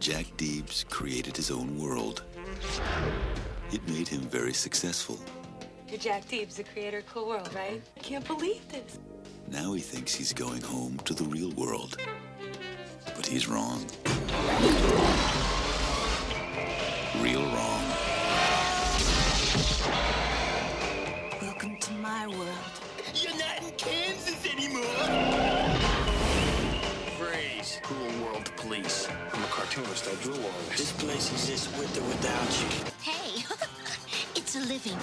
Jack Deebs created his own world. It made him very successful. You're Jack Deebs, the creator of Cool World, right? I can't believe this. Now he thinks he's going home to the real world. But he's wrong. Real wrong. Welcome to my world. You're not in Kansas anymore! Freeze. Cool World Police. I'm a cartoonist. I drew all this. This place exists with or without you. Hey, it's a living.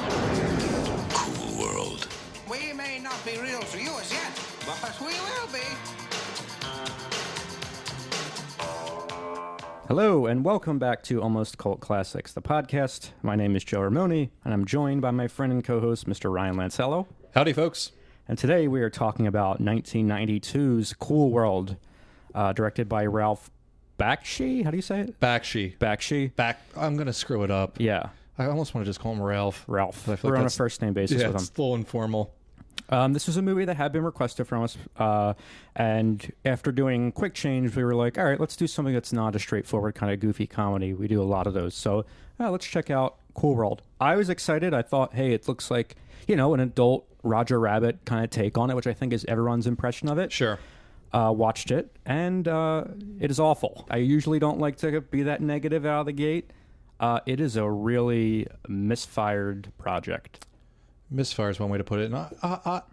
Cool world. We may not be real to you as yet, but we will be. Hello, and welcome back to Almost Cult Classics, the podcast. My name is Joe Ramone, and I'm joined by my friend and co-host, Mr. Ryan Lancello. Howdy, folks. And today we are talking about 1992's Cool World, directed by Ralph Bakshi. How do you say it? Bakshi. Bakshi. I'm going to screw it up. Yeah. I almost want to just call him Ralph. Ralph. But I feel We're like on a first-name basis with him. it's a little informal. This was a movie that had been requested from us, and after doing quick change, we were like, all right, let's do something that's not a straightforward kind of goofy comedy. We do a lot of those, so let's check out Cool World. I was excited. I thought, hey, it looks like, an adult Roger Rabbit kind of take on it, which I think is everyone's impression of it. Sure. Watched it, and it is awful. I usually don't like to be that negative out of the gate. It is a really misfired project. Misfire is one way to put it. And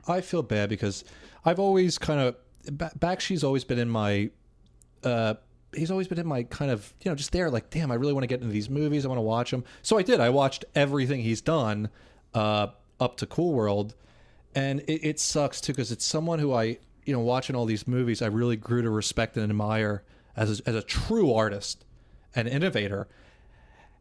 I feel bad because I've always kind of... Bakshi's always been in my... he's always been in my kind of, just there, like, damn, I really want to get into these movies. I want to watch them. So I did. I watched everything he's done up to Cool World. And it sucks, too, because it's someone who I, watching all these movies, I really grew to respect and admire as a true artist and innovator.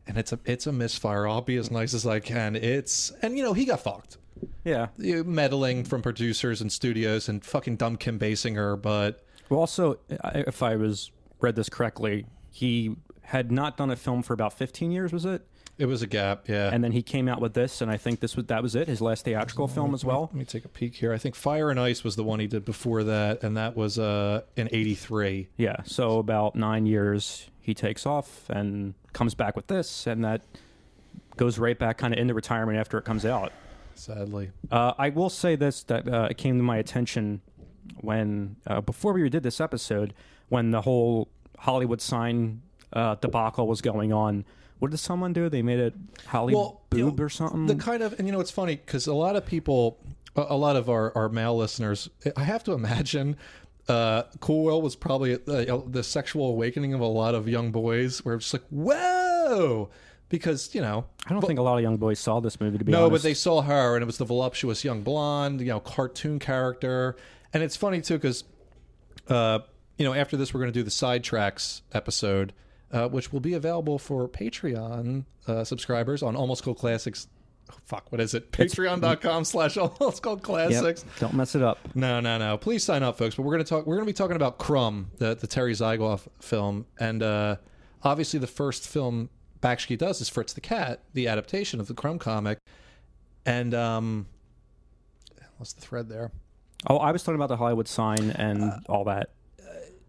And it's a misfire. I'll be as nice as I can. He got fucked. Yeah. Meddling from producers and studios and fucking dumb Kim Basinger, but... Well, also, if I read this correctly, he had not done a film for about 15 years, was it? It was a gap, yeah. And then he came out with this, and I think that was it, his last theatrical film as well. Let me take a peek here. I think Fire and Ice was the one he did before that, and that was in 83. Yeah, so about 9 years he takes off and comes back with this, and that goes right back kind of into retirement after it comes out. Sadly. I will say this, that it came to my attention when, before we did this episode, when the whole Hollywood sign debacle was going on. What did someone do? They made it Boob or something? The kind of, and it's funny, because a lot of people, a lot of our male listeners, I have to imagine... Cool World was probably the sexual awakening of a lot of young boys, where it's just like, whoa, because I don't think a lot of young boys saw this movie, to be honest. No, but they saw her, and it was the voluptuous young blonde, cartoon character, and it's funny too because after this we're going to do the sidetracks episode, which will be available for Patreon subscribers on Almost Cult Classics. What is it? Patreon.com/almostcultclassics. Yep, don't mess it up. No. Please sign up, folks. But we're going to be talking about Crumb, the Terry Zygoff film, and obviously the first film Bakshi does is Fritz the Cat, the adaptation of the Crumb comic. And what's the thread there? Oh, I was talking about the Hollywood sign and all that,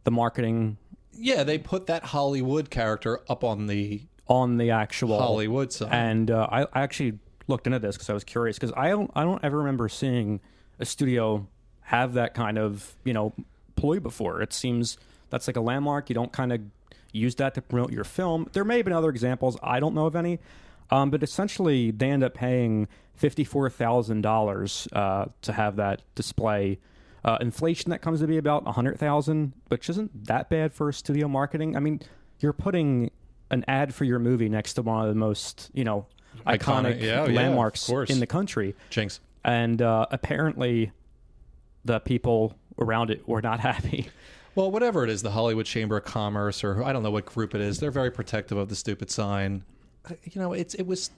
the marketing. Yeah, they put that Hollywood character up on the actual Hollywood sign, and I actually looked into this because I was curious, because I don't ever remember seeing a studio have that kind of ploy before. It seems that's like a landmark. You don't kind of use that to promote your film. There may have been other examples. I don't know of any, but essentially they end up paying $54,000 to have that display. Inflation, that comes to be about $100,000, which isn't that bad for studio marketing. I mean, you're putting an ad for your movie next to one of the most iconic landmarks in the country. Jinx. And apparently the people around it were not happy. Well, whatever it is, the Hollywood Chamber of Commerce, or I don't know what group it is, they're very protective of the stupid sign. It was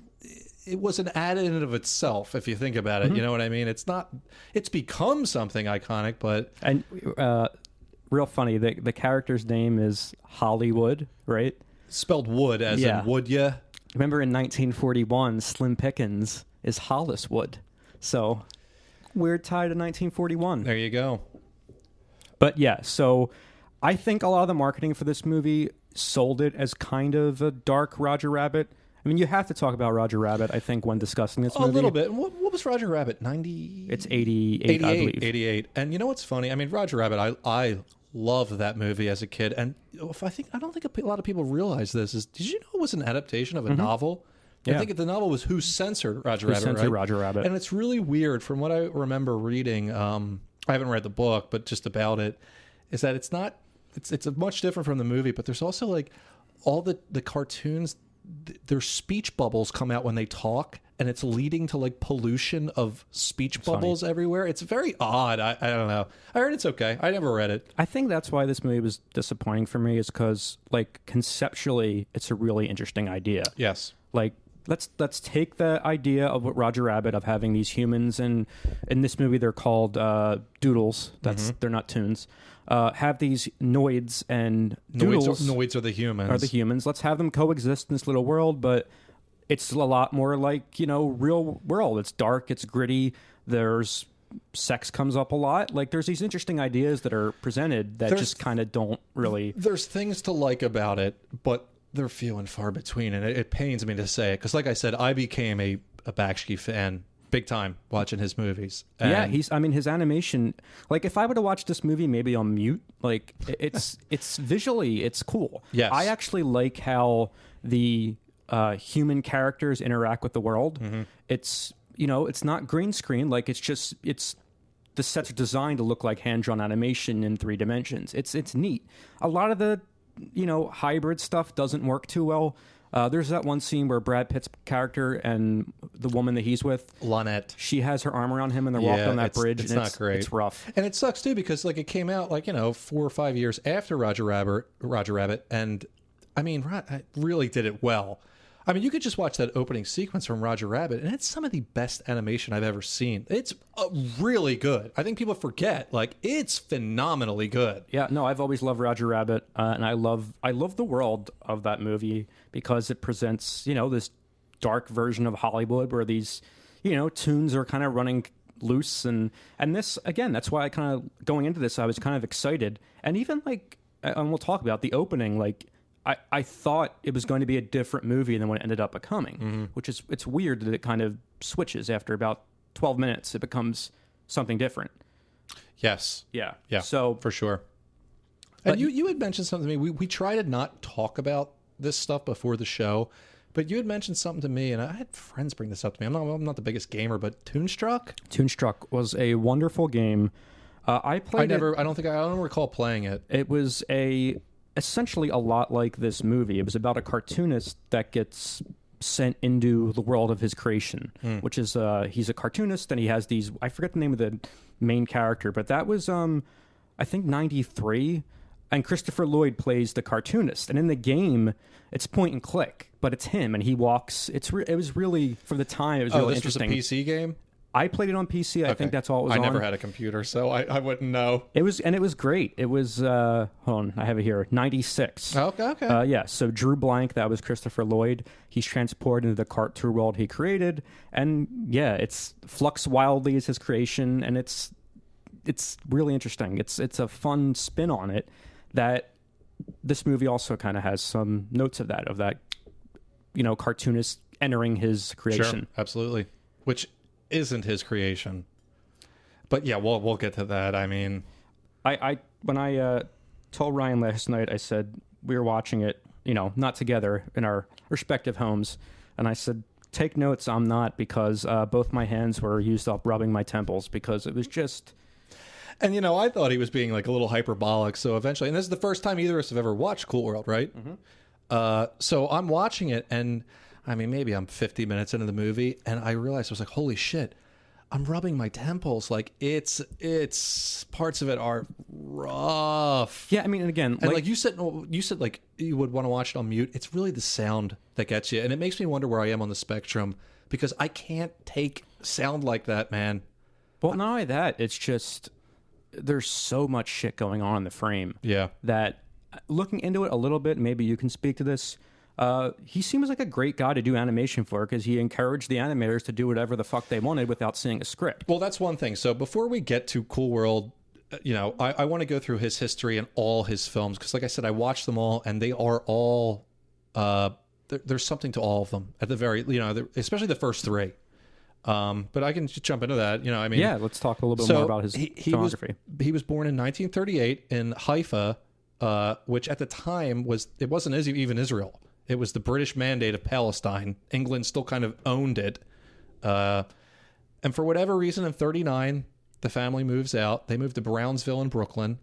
an ad in and of itself, if you think about it. Mm-hmm. You know what I mean? It's become something iconic, but... And real funny, the character's name is Hollywood, right? Spelled wood, as in would ya? Remember in 1941, Slim Pickens is Holliswood. So, weird tie to 1941. There you go. But yeah, so I think a lot of the marketing for this movie sold it as kind of a dark Roger Rabbit. I mean, you have to talk about Roger Rabbit, I think, when discussing this movie. A little bit. What was Roger Rabbit? 90? It's 88, I believe. 88. And you know what's funny? I mean, Roger Rabbit, I loved that movie as a kid. And I don't think a lot of people realize this. Did you know it was an adaptation of a novel? Yeah. I think the novel was Who Censored Roger Rabbit, Censored right? Roger Rabbit. And it's really weird from what I remember reading. I haven't read the book, but just about it, is that it's much different from the movie, but there's also like all the cartoons, their speech bubbles come out when they talk, and it's leading to like pollution of speech bubbles everywhere. It's very odd. I don't know. I heard it's okay. I never read it. I think that's why this movie was disappointing for me, is because like conceptually it's a really interesting idea. Yes. Like let's take the idea of what Roger Rabbit, of having these humans, and in this movie they're called doodles. They're not tunes. Have these noids and doodles. Noids are the humans. Let's have them coexist in this little world, but it's a lot more like, real world. It's dark, it's gritty, there's sex comes up a lot. Like, there's these interesting ideas that are presented that just kind of don't really... There's things to like about it, but they're few and far between, and it pains me to say it, because like I said, I became a Bakshi fan big time watching his movies. And yeah, his animation, like if I were to watch this movie maybe on mute, like it's visually, it's cool. Yes. I actually like how the human characters interact with the world. It's, it's not green screen, like it's the sets are designed to look like hand-drawn animation in 3 dimensions. It's neat. A lot of the hybrid stuff doesn't work too well. There's that one scene where Brad Pitt's character and the woman that he's with, Lynette, she has her arm around him and they're walking on that bridge. It's and not great. It's rough. And it sucks too, because like it came out 4 or 5 years after Roger Rabbit, and I mean, it really did it well. I mean, you could just watch that opening sequence from Roger Rabbit, and it's some of the best animation I've ever seen. It's really good. I think people forget, like, it's phenomenally good. Yeah, no, I've always loved Roger Rabbit, and I love the world of that movie, because it presents, this dark version of Hollywood where these, tunes are kind of running loose, and this, again, that's why I kind of, going into this, I was kind of excited. And even, like, and we'll talk about the opening, like, I thought it was going to be a different movie than what it ended up becoming, which is, it's weird that it kind of switches after about 12 minutes. It becomes something different. Yes. Yeah. So for sure. And you had mentioned something to me. We try to not talk about this stuff before the show, but you had mentioned something to me, and I had friends bring this up to me. I'm not the biggest gamer, but Toonstruck? Toonstruck was a wonderful game. I played I don't recall playing it. It was essentially a lot like this movie. It was about a cartoonist that gets sent into the world of his creation, which is he's a cartoonist, and he has these, I forget the name of the main character, but that was I think 93, and Christopher Lloyd plays the cartoonist, and in the game it's point and click, but it's him and he walks. It was really, for the time, it was really interesting. Was a PC game? I played it on PC. I think that's all it was on. I never had a computer, so I wouldn't know. It was great. It was, hold on, I have it here, 96. Okay. Yeah, so Drew Blank, that was Christopher Lloyd. He's transported into the cartoon world he created. And yeah, it's Flux Wildly is his creation, and it's really interesting. It's a fun spin on it that this movie also kind of has some notes of that, cartoonist entering his creation. Sure, absolutely. Which isn't his creation, but yeah, we'll get to that. I mean, when I told Ryan last night, I said we were watching it, not together in our respective homes, and I said, take notes, I'm not, because both my hands were used up rubbing my temples, because it was just. And I thought he was being like a little hyperbolic, so eventually, and this is the first time either of us have ever watched Cool World, right? So I'm watching it, and I mean, maybe I'm 50 minutes into the movie, and I realized, I was like, holy shit, I'm rubbing my temples. Like, it's parts of it are rough. Yeah, I mean, and again, and like you said like you would want to watch it on mute. It's really the sound that gets you, and it makes me wonder where I am on the spectrum, because I can't take sound like that, man. Well, not only that, it's just, there's so much shit going on in the frame. Yeah. That, looking into it a little bit, maybe you can speak to this, he seems like a great guy to do animation for, because he encouraged the animators to do whatever the fuck they wanted without seeing a script. Well, that's one thing. So before we get to Cool World, I want to go through his history and all his films because, like I said, I watched them all, and they are all there's something to all of them at the very, especially the first three. But I can just jump into that. Yeah, let's talk a little bit more about his filmography. He was born in 1938 in Haifa, which at the time wasn't even Israel. It was the British Mandate of Palestine. England still kind of owned it. And for whatever reason, in 1939, the family moves out. They move to Brownsville in Brooklyn.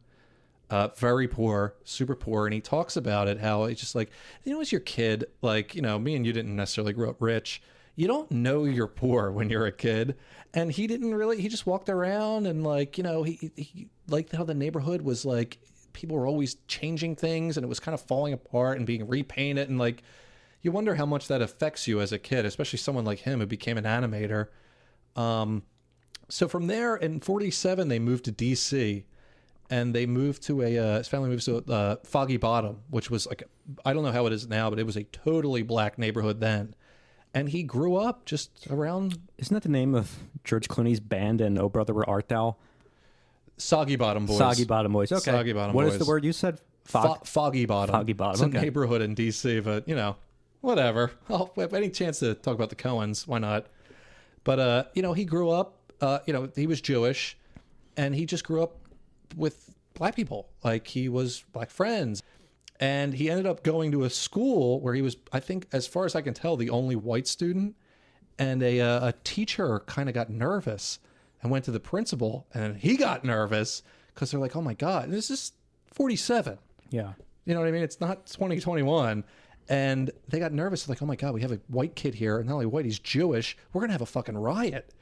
Very poor, super poor. And he talks about it, how it's just like, as your kid, like, me and you didn't necessarily grow up rich. You don't know you're poor when you're a kid. And he just walked around and he liked how the neighborhood was like, people were always changing things and it was kind of falling apart and being repainted. And like, you wonder how much that affects you as a kid, especially someone like him who became an animator. So from there in 1947, they moved to DC and they moved to his family moves to Foggy Bottom, which was like, I don't know how it is now, but it was a totally black neighborhood then. And he grew up just around... Isn't that the name of George Clooney's band and Oh Brother Where Art Thou? Soggy Bottom Boys. Soggy Bottom Boys. Okay. Soggy Bottom Boys. Boys. What is the word you said? Foggy Bottom. Foggy Bottom. It's a neighborhood in D.C., but, whatever. Any chance to talk about the Coens, why not? But, he grew up, he was Jewish, and he just grew up with black people. Like, he was black friends. And he ended up going to a school where he was, I think, as far as I can tell, the only white student. And a teacher kind of got nervous and went to the principal, and he got nervous because they're like, oh my God, this is 1947. Yeah. You know what I mean? It's not 2021. And they got nervous. Like, oh my God, we have a white kid here. And not only white, he's Jewish. We're going to have a fucking riot.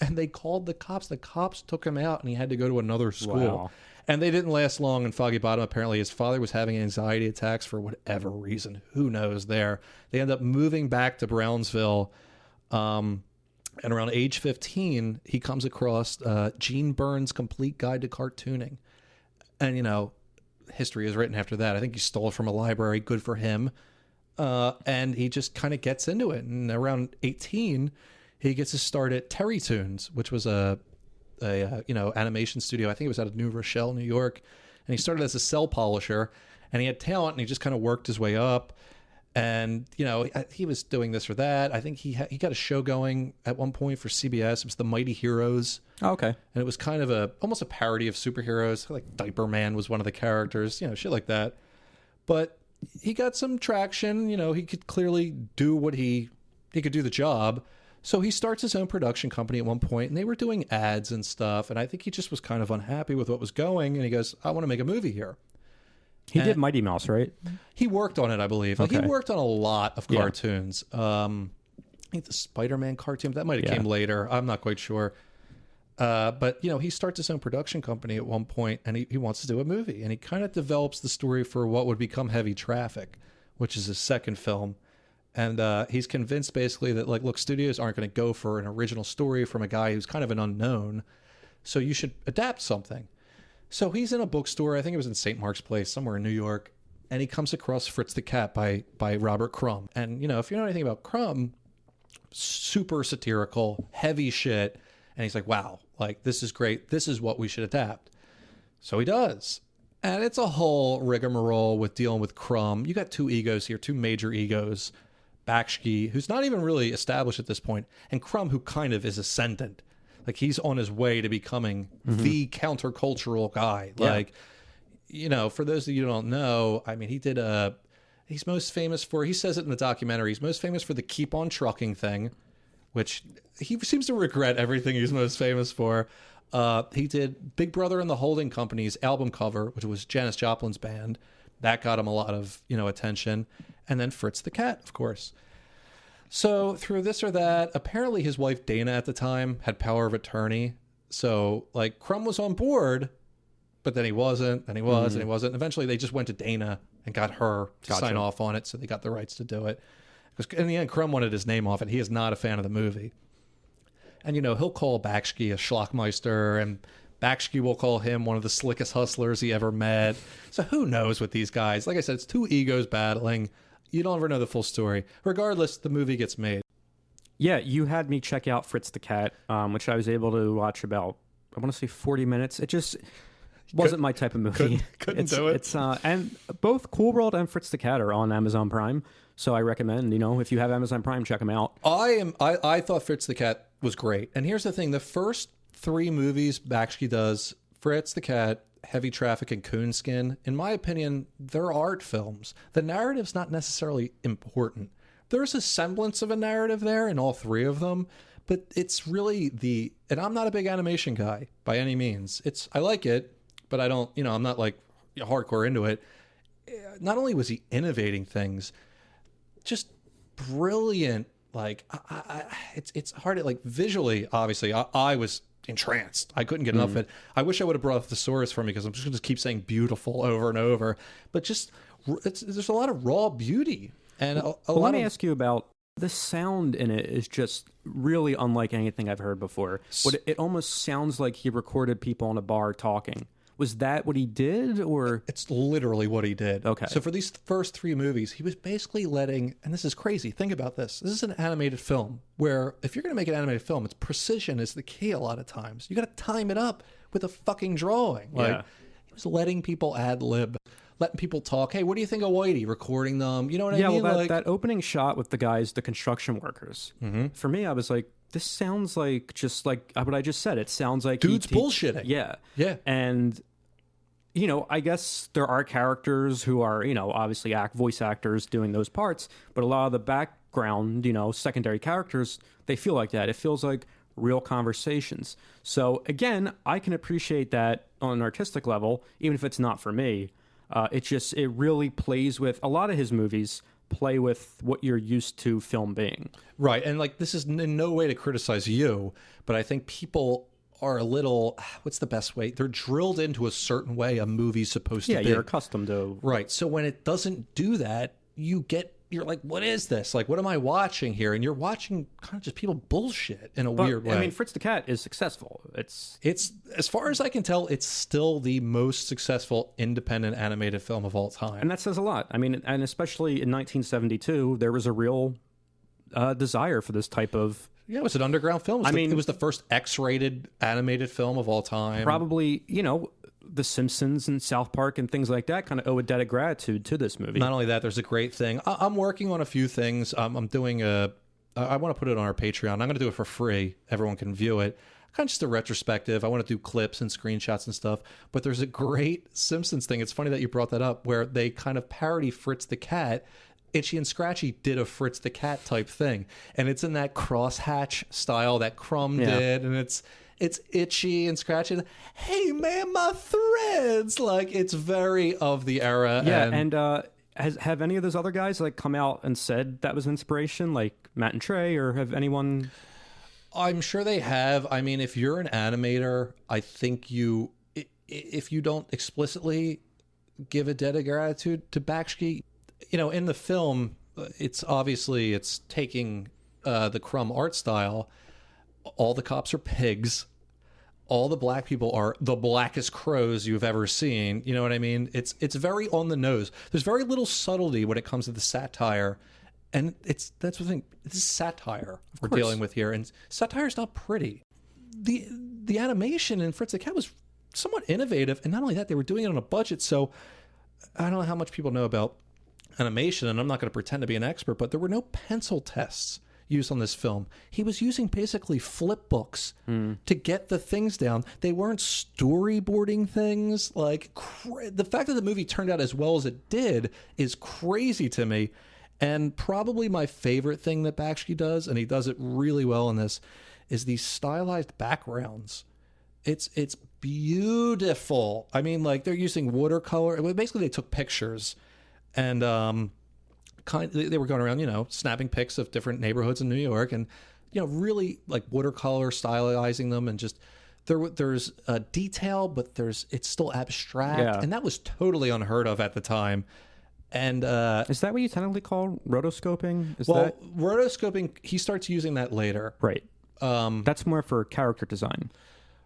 And they called the cops. The cops took him out and he had to go to another school. Wow. And they didn't last long in Foggy Bottom. Apparently his father was having anxiety attacks for whatever reason. Who knows there. They end up moving back to Brownsville. And around age 15, he comes across Gene Byrne's Complete Guide to Cartooning. And, history is written after that. I think he stole it from a library. Good for him. And he just kind of gets into it. And around 18, he gets to start at Terry Toons, which was a animation studio. I think it was out of New Rochelle, New York. And he started as a cell polisher. And he had talent, and he just kind of worked his way up. And, he was doing this or that. I think he got a show going at one point for CBS. It was The Mighty Heroes. Oh, okay. And it was kind of almost a parody of superheroes. Like Diaper Man was one of the characters, shit like that. But he got some traction. He could clearly do what he could do the job. So he starts his own production company at one point, and they were doing ads and stuff. And I think he just was kind of unhappy with what was going. And he goes, I want to make a movie here. He did Mighty Mouse, right? He worked on it, I believe. Like, he worked on a lot of cartoons. I think the Spider-Man cartoon, that might have came later. I'm not quite sure. But, he starts his own production company at one point, and he wants to do a movie. And he kind of develops the story for what would become Heavy Traffic, which is his second film. And he's convinced basically that, like, look, studios aren't going to go for an original story from a guy who's kind of an unknown. So you should adapt something. So he's in a bookstore, I think it was in St. Mark's Place, somewhere in New York, and he comes across Fritz the Cat by Robert Crumb. And, if you know anything about Crumb, super satirical, heavy shit. And he's like, wow, like, this is great. This is what we should adapt. So he does. And it's a whole rigmarole with dealing with Crumb. You got two egos here, two major egos. Bakshi, who's not even really established at this point, and Crumb, who kind of is ascendant. Like, he's on his way to becoming the countercultural guy. Yeah. Like, for those of you who don't know, I mean, he's most famous for, he says it in the documentary, he's most famous for the Keep on Trucking thing, which he seems to regret everything he's most famous for. He did Big Brother and the Holding Company's album cover, which was Janis Joplin's band. That got him a lot of, attention. And then Fritz the Cat, of course. So through this or that, apparently his wife Dana at the time had power of attorney. So, like, Crumb was on board, but then he wasn't, and he was, and he wasn't. Eventually they just went to Dana and got her to sign off on it, so they got the rights to do it. Because in the end, Crumb wanted his name off it. He is not a fan of the movie. And, he'll call Bakshi a schlockmeister, and Bakshi will call him one of the slickest hustlers he ever met. So who knows with these guys? Like I said, it's two egos battling. You don't ever know the full story. Regardless, the movie gets made. Yeah, you had me check out Fritz the Cat, which I was able to watch about, I want to say 40 minutes. Wasn't my type of movie. Couldn't do it. It's and both Cool World and Fritz the Cat are on Amazon Prime, so I recommend, if you have Amazon Prime, check them out. I thought Fritz the Cat was great. And here's the thing, the first 3 movies Bakshi does, Fritz the Cat, Heavy Traffic, and Coonskin, in my opinion, they're art films. The narrative's not necessarily important. There's a semblance of a narrative there in all 3 of them, but it's really and I'm not a big animation guy by any means. I like it, but I don't, I'm not like hardcore into it. Not only was he innovating things, just brilliant. Like it's hard to, like, visually, obviously I was entranced. I couldn't get enough of it. I wish I would have brought a thesaurus for me, because I'm just going to keep saying beautiful over and over. But just there's a lot of raw beauty, and let me ask you about the sound in it. Is just really unlike anything I've heard before. It almost sounds like he recorded people in a bar talking. Was that what he did, or? It's literally what he did. Okay. So for these first 3 movies, he was basically letting, and this is crazy, think about this. This is an animated film where if you're going to make an animated film, it's precision is the key a lot of times. You got to time it up with a fucking drawing. Like, he was letting people ad lib, letting people talk. Hey, what do you think of Whitey? Recording them. You know what I mean? Yeah, well, like, that opening shot with the guys, the construction workers, for me, I was like, this sounds like just like what I just said. It sounds like dude's bullshitting. Yeah. Yeah. And, I guess there are characters who are, obviously voice actors doing those parts, but a lot of the background, secondary characters, they feel like that. It feels like real conversations. So again, I can appreciate that on an artistic level, even if it's not for me. It really plays with, a lot of his movies play with what you're used to film being. Right. And like, this is in no way to criticize you, but I think people are a little, what's the best way? They're drilled into a certain way a movie's supposed to be. Yeah, you're accustomed to. Right. So when it doesn't do that, you're like, what is this? Like, what am I watching here? And you're watching kind of just people bullshit in a weird way. I mean, Fritz the Cat is successful. It's as far as I can tell, it's still the most successful independent animated film of all time. And that says a lot. I mean, and especially in 1972, there was a real desire for this type of. Yeah, it was an underground film. It was the first X-rated animated film of all time. Probably, The Simpsons and South Park and things like that kind of owe a debt of gratitude to this movie. Not only that, there's a great thing. I'm working on a few things. I'm doing I want to put it on our Patreon. I'm going to do it for free. Everyone can view it. Kind of just a retrospective. I want to do clips and screenshots and stuff. But there's a great Simpsons thing. It's funny that you brought that up, where they kind of parody Fritz the Cat. Itchy and Scratchy did a Fritz the Cat type thing, and it's in that crosshatch style that Crumb did, and it's Itchy and Scratchy. Hey man, my threads! Like, it's very of the era. Yeah, and have any of those other guys like come out and said that was inspiration, like Matt and Trey, or have anyone? I'm sure they have. I mean, if you're an animator, I think if you don't explicitly give a debt of gratitude to Bakshi. In the film, it's taking the Crumb art style. All the cops are pigs. All the black people are the blackest crows you've ever seen. You know what I mean? It's very on the nose. There's very little subtlety when it comes to the satire. And that's the thing. This is satire we're dealing with here. And satire's not pretty. The animation in Fritz the Cat was somewhat innovative. And not only that, they were doing it on a budget. So I don't know how much people know about animation, and I'm not going to pretend to be an expert, but there were no pencil tests used on this film. He was using basically flip books to get the things down. They weren't storyboarding things. Like, the fact that the movie turned out as well as it did is crazy to me. And probably my favorite thing that Bakshi does, and he does it really well in this, is these stylized backgrounds. It's beautiful. I mean, like, they're using watercolor. Basically, they took pictures. And they were going around, snapping pics of different neighborhoods in New York, and really like watercolor stylizing them, and just there's detail, but it's still abstract, and that was totally unheard of at the time. And is that what you technically call rotoscoping? Rotoscoping, he starts using that later, right? That's more for character design.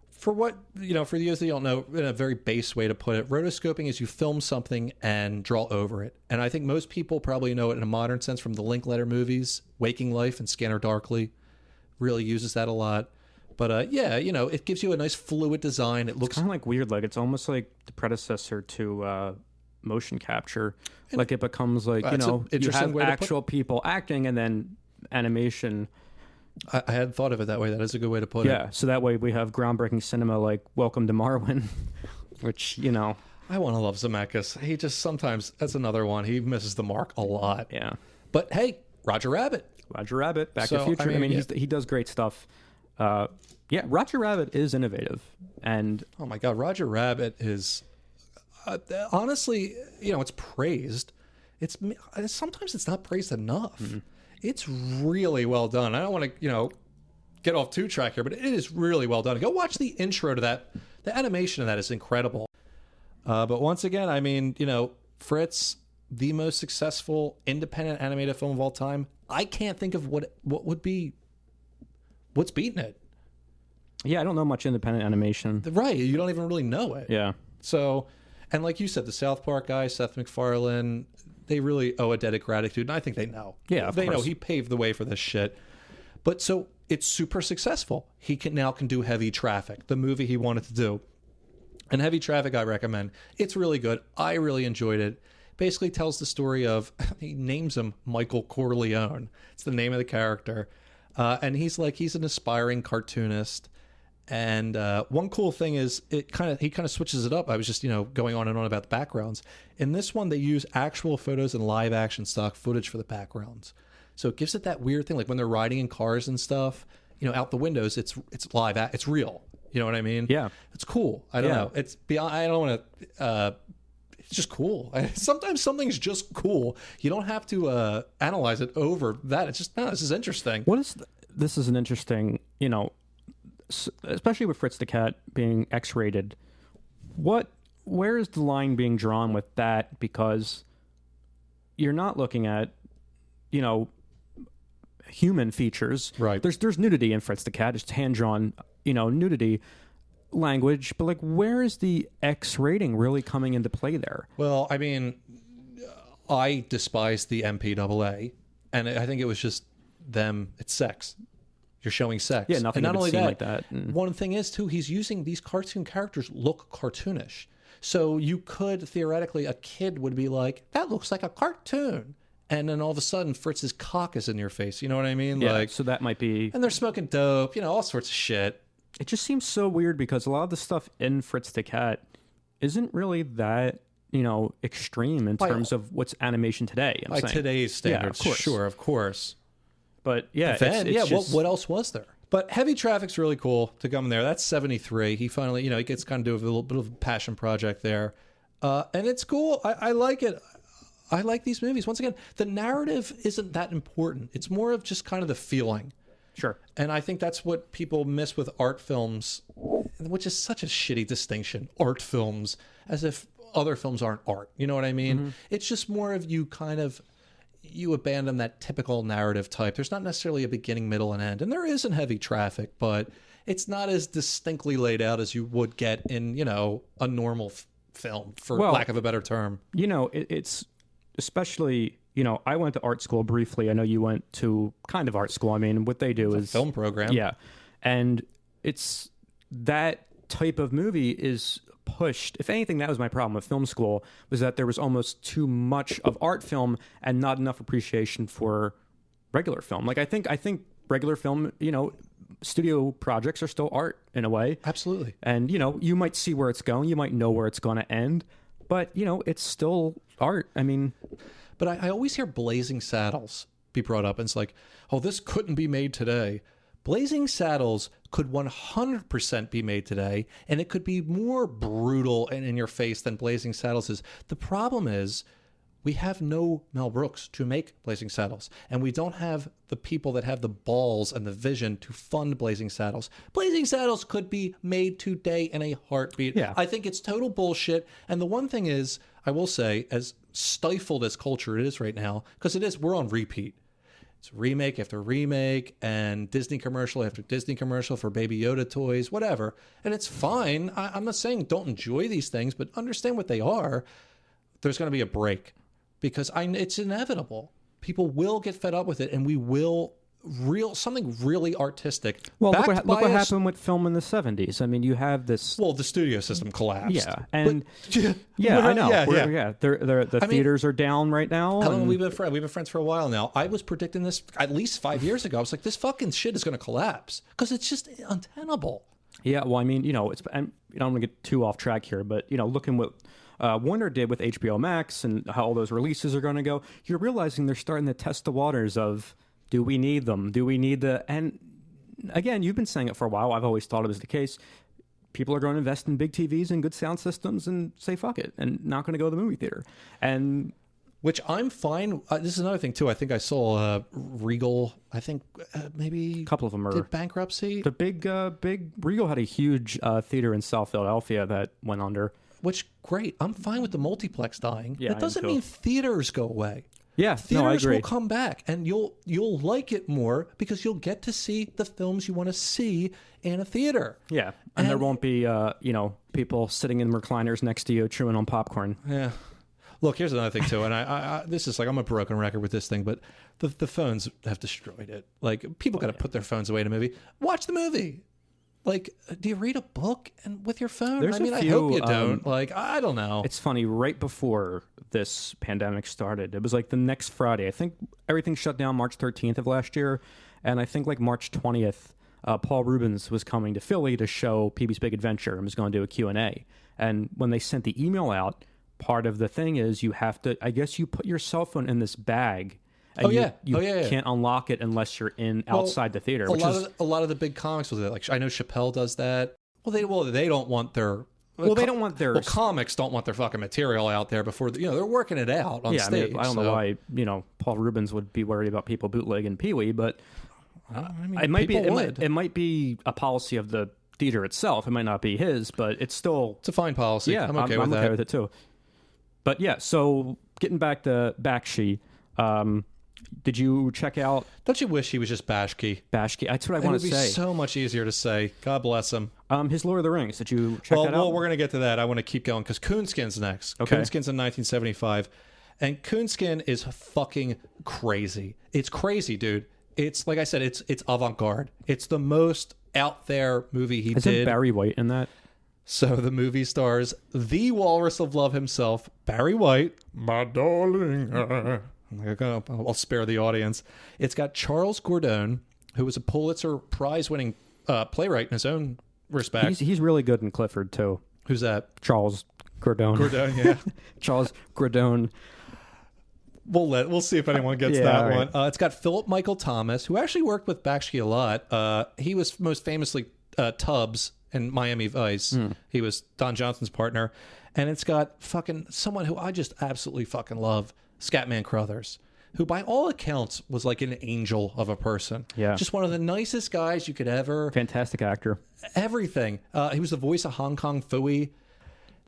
For what, for those that don't know, in a very base way to put it, rotoscoping is you film something and draw over it. And I think most people probably know it in a modern sense from the Linkletter movies. Waking Life and Scanner Darkly really uses that a lot. But yeah, it gives you a nice fluid design. It looks kind of like weird. Like it's almost like the predecessor to motion capture. Like it becomes like, That's an you interesting have way to put actual people acting and then animation. I hadn't thought of it that way. That is a good way to put it. Yeah, so that way we have groundbreaking cinema like Welcome to Marwen, which, I want to love Zemeckis. He just sometimes, that's another one. He misses the mark a lot. Yeah. But hey, Roger Rabbit. Roger Rabbit, Back to So, the Future. I mean, yeah. He does great stuff. Yeah, Roger Rabbit is innovative. And Oh my God, Roger Rabbit is honestly, it's praised. Sometimes it's not praised enough. Mm-hmm. It's really well done. I don't want to, get off too track here, but it is really well done. Go watch the intro to that. The animation of that is incredible. But once again, I mean, Fritz, the most successful independent animated film of all time. I can't think of what's beating it. yeah, I don't know much independent animation. Right, you don't even really know it. Yeah. So, and like you said, the South Park guy, Seth MacFarlane, they really owe a debt of gratitude, and I think they know. Yeah, of they know course. he paved the way for this shit. But so it's super successful. He can do Heavy Traffic, the movie he wanted to do. And Heavy Traffic, I recommend. It's really good. I really enjoyed it. Basically tells the story of, he names him Michael Corleone. It's the name of the character. And he's an aspiring cartoonist. And one cool thing is he kind of switches it up. I was just, going on and on about the backgrounds. In this one, they use actual photos and live action stock footage for the backgrounds. So it gives it that weird thing, like when they're riding in cars and stuff, out the windows, it's live, it's real. You know what I mean? Yeah. It's cool. I don't know. It's beyond, I don't want to, it's just cool. Sometimes something's just cool. You don't have to analyze it over that. It's just, no, this is interesting. This is an interesting, especially with Fritz the Cat being X-rated. Where is the line being drawn with that? Because you're not looking at, human features. Right. There's nudity in Fritz the Cat. It's hand-drawn, nudity language. But, where is the X rating really coming into play there? Well, I mean, I despise the MPAA, and I think it was just them. It's sex. You're showing sex. Yeah, nothing and not only like that. Mm. One thing is too, he's using these cartoon characters look cartoonish. So you could theoretically, a kid would be like, "That looks like a cartoon," and then all of a sudden, Fritz's cock is in your face. You know what I mean? Yeah. So that might be. And they're smoking dope. All sorts of shit. It just seems so weird because a lot of the stuff in Fritz the Cat isn't really that, extreme in terms of what's animation today. By today's standards, of course. Sure, of course. But yeah, Then, it's just, what else was there? But Heavy Traffic's really cool to come in there. That's 73. He finally, he gets kind of do a little bit of a passion project there. And it's cool. I like it. I like these movies. Once again, the narrative isn't that important. It's more of just kind of the feeling. Sure. And I think that's what people miss with art films, which is such a shitty distinction. Art films, as if other films aren't art. You know what I mean? Mm-hmm. It's just more of you abandon that typical narrative type. There's not necessarily a beginning, middle, and end. And there is in Heavy Traffic, but it's not as distinctly laid out as you would get in, a normal film, for lack of a better term. It's especially, I went to art school briefly. I know you went to kind of art school. I mean, what they do is a film program. Yeah. And it's that type of movie is pushed. If anything, that was my problem with film school, was that there was almost too much of art film and not enough appreciation for regular film. I think regular film, studio projects are still art in a way. Absolutely. And, you might see where it's going. You might know where it's going to end. But, it's still art. I mean... But I always hear Blazing Saddles be brought up, and it's like, oh, this couldn't be made today. Blazing Saddles could 100% be made today, and it could be more brutal and in your face than Blazing Saddles is. The problem is we have no Mel Brooks to make Blazing Saddles, and we don't have the people that have the balls and the vision to fund Blazing Saddles. Blazing Saddles could be made today in a heartbeat. Yeah. I think it's total bullshit. And the one thing is, I will say, as stifled as culture is right now, because we're on repeat. It's remake after remake and Disney commercial after Disney commercial for Baby Yoda toys, whatever. And it's fine. I'm not saying don't enjoy these things, but understand what they are. There's going to be a break because it's inevitable. People will get fed up with it, and we will something really artistic. Well, look backed what by happened with film in the 70s. I mean, you have this. Well, the studio system collapsed. Yeah, and But- yeah, I know. Yeah. The theaters are down right now. How long have and- we been friends? We've been friends for a while now. I was predicting this at least 5 years ago. I was like, this fucking shit is going to collapse because it's just untenable. Yeah, well, I mean, it's. And I don't want to get too off track here, but looking what Warner did with HBO Max and how all those releases are going to go, you're realizing they're starting to test the waters of, do we need them? Do we need the? And again, you've been saying it for a while. I've always thought it was the case. People are going to invest in big TVs and good sound systems and say fuck it and not going to go to the movie theater. And which I'm fine. This is another thing too. I think I saw Regal. I think maybe a couple of them are did bankruptcy. The big Regal had a huge theater in South Philadelphia that went under. Which great. I'm fine with the multiplex dying. Yeah, that doesn't mean theaters go away. Yeah, theaters I agree. will come back, and you'll like it more because you'll get to see the films you want to see in a theater. Yeah, and there won't be people sitting in recliners next to you chewing on popcorn. Yeah. Look, here's another thing too, and I this is like I'm a broken record with this thing, but the phones have destroyed it. Like people got to put their phones away in a movie. Watch the movie. Like, do you read a book and with your phone? There's I mean, a I few, hope you don't. Like, I don't know. It's funny. Right before this pandemic started, it was like the next Friday. I think everything shut down March 13th of last year, and I think like March 20th, Paul Rubens was coming to Philly to show Pee-wee's Big Adventure and was going to do a Q&A. And when they sent the email out, part of the thing is you have to, I guess you put your cell phone in this bag. And you can't unlock it unless you're outside the theater. A lot of the big comics will do that. Like I know Chappelle does that. They don't want their comics don't want their fucking material out there before they're working it out on stage. I don't know why Paul Rubens would be worried about people bootlegging Pee-wee, but it might be a policy of the theater itself. It might not be his, but it's a fine policy. Yeah, I'm okay with it too. But yeah, so getting back to Bakshi. Did you check out? Don't you wish he was just Bashki? Bashki. That's what I want to say. It would be so much easier to say. God bless him. His Lord of the Rings. Did you check that out? Well, we're going to get to that. I want to keep going because Coonskin's next. Okay. Coonskin's in 1975. And Coonskin is fucking crazy. It's crazy, dude. It's, like I said, it's avant-garde. It's the most out there movie he did. Isn't Barry White in that? So the movie stars the Walrus of Love himself, Barry White. My darling. I'll spare the audience. It's got Charles Gordon, who was a Pulitzer Prize-winning playwright in his own respect. He's really good in Clifford, too. Who's that? Charles Gordon. Gordon, yeah. Charles Gordon. We'll see if anyone gets that right. one. It's got Philip Michael Thomas, who actually worked with Bakshi a lot. He was most famously Tubbs in Miami Vice. He was Don Johnson's partner. And it's got fucking someone who I just absolutely fucking love, Scatman Crothers, who by all accounts was like an angel of a person. Yeah. Just one of the nicest guys you could ever... Fantastic actor. Everything. He was the voice of Hong Kong Phooey.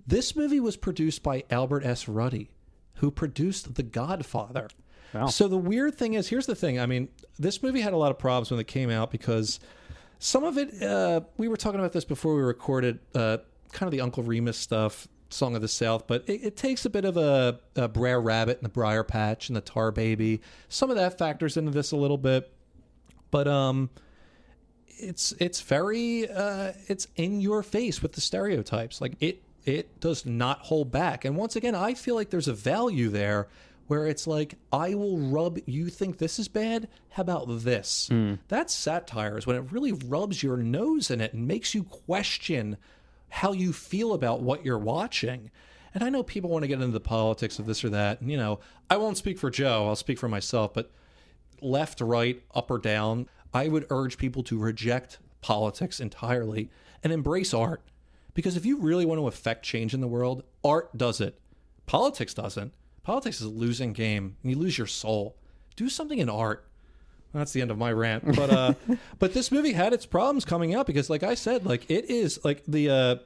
This movie was produced by Albert S. Ruddy, who produced The Godfather. Wow. So the weird thing is, here's the thing. I mean, this movie had a lot of problems when it came out because some of it, we were talking about this before we recorded, kind of the Uncle Remus stuff, Song of the South, but it takes a bit of a Brer Rabbit and the Briar Patch and the Tar Baby. Some of that factors into this a little bit, but it's very it's in your face with the stereotypes. Like it does not hold back. And once again, I feel like there's a value there where it's like, I will rub, you think this is bad? How about this? That's satire, is when it really rubs your nose in it and makes you question how you feel about what you're watching. And I know people want to get into the politics of this or that. And, I won't speak for Joe. I'll speak for myself. But left, right, up or down, I would urge people to reject politics entirely and embrace art. Because if you really want to affect change in the world, art does it. Politics doesn't. Politics is a losing game, and you lose your soul. Do something in art. That's the end of my rant. But but this movie had its problems coming out because, like I said, like it is like the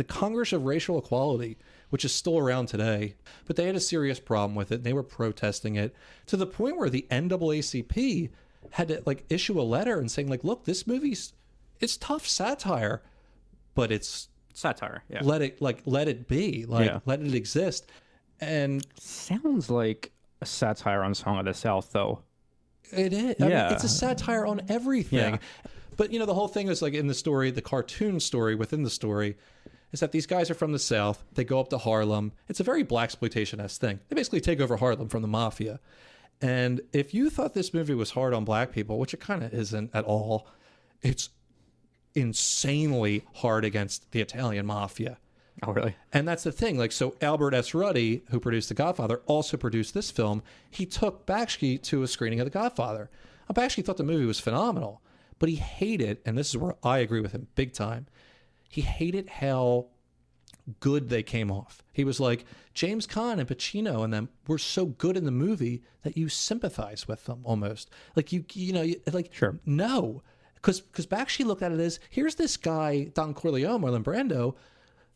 Congress of Racial Equality, which is still around today. But they had a serious problem with it, and they were protesting it to the point where the NAACP had to like issue a letter and saying like, look, this it's tough satire, but it's satire. Yeah. Let it be. Let it exist. And sounds like a satire on Song of the South, though. It is. I mean, it's a satire on everything. Yeah. But, the whole thing is like in the story, the cartoon story within the story is that these guys are from the South. They go up to Harlem. It's a very blaxploitation-esque thing. They basically take over Harlem from the mafia. And if you thought this movie was hard on black people, which it kind of isn't at all, it's insanely hard against the Italian mafia. Oh, really? And that's the thing. Like, so Albert S. Ruddy, who produced The Godfather, also produced this film. He took Bakshi to a screening of The Godfather. Bakshi thought the movie was phenomenal, but he hated, and this is where I agree with him big time, he hated how good they came off. He was like, James Caan and Pacino and them were so good in the movie that you sympathize with them almost. Like, Sure. No. Because Bakshi looked at it as, here's this guy, Don Corleone, Marlon Brando,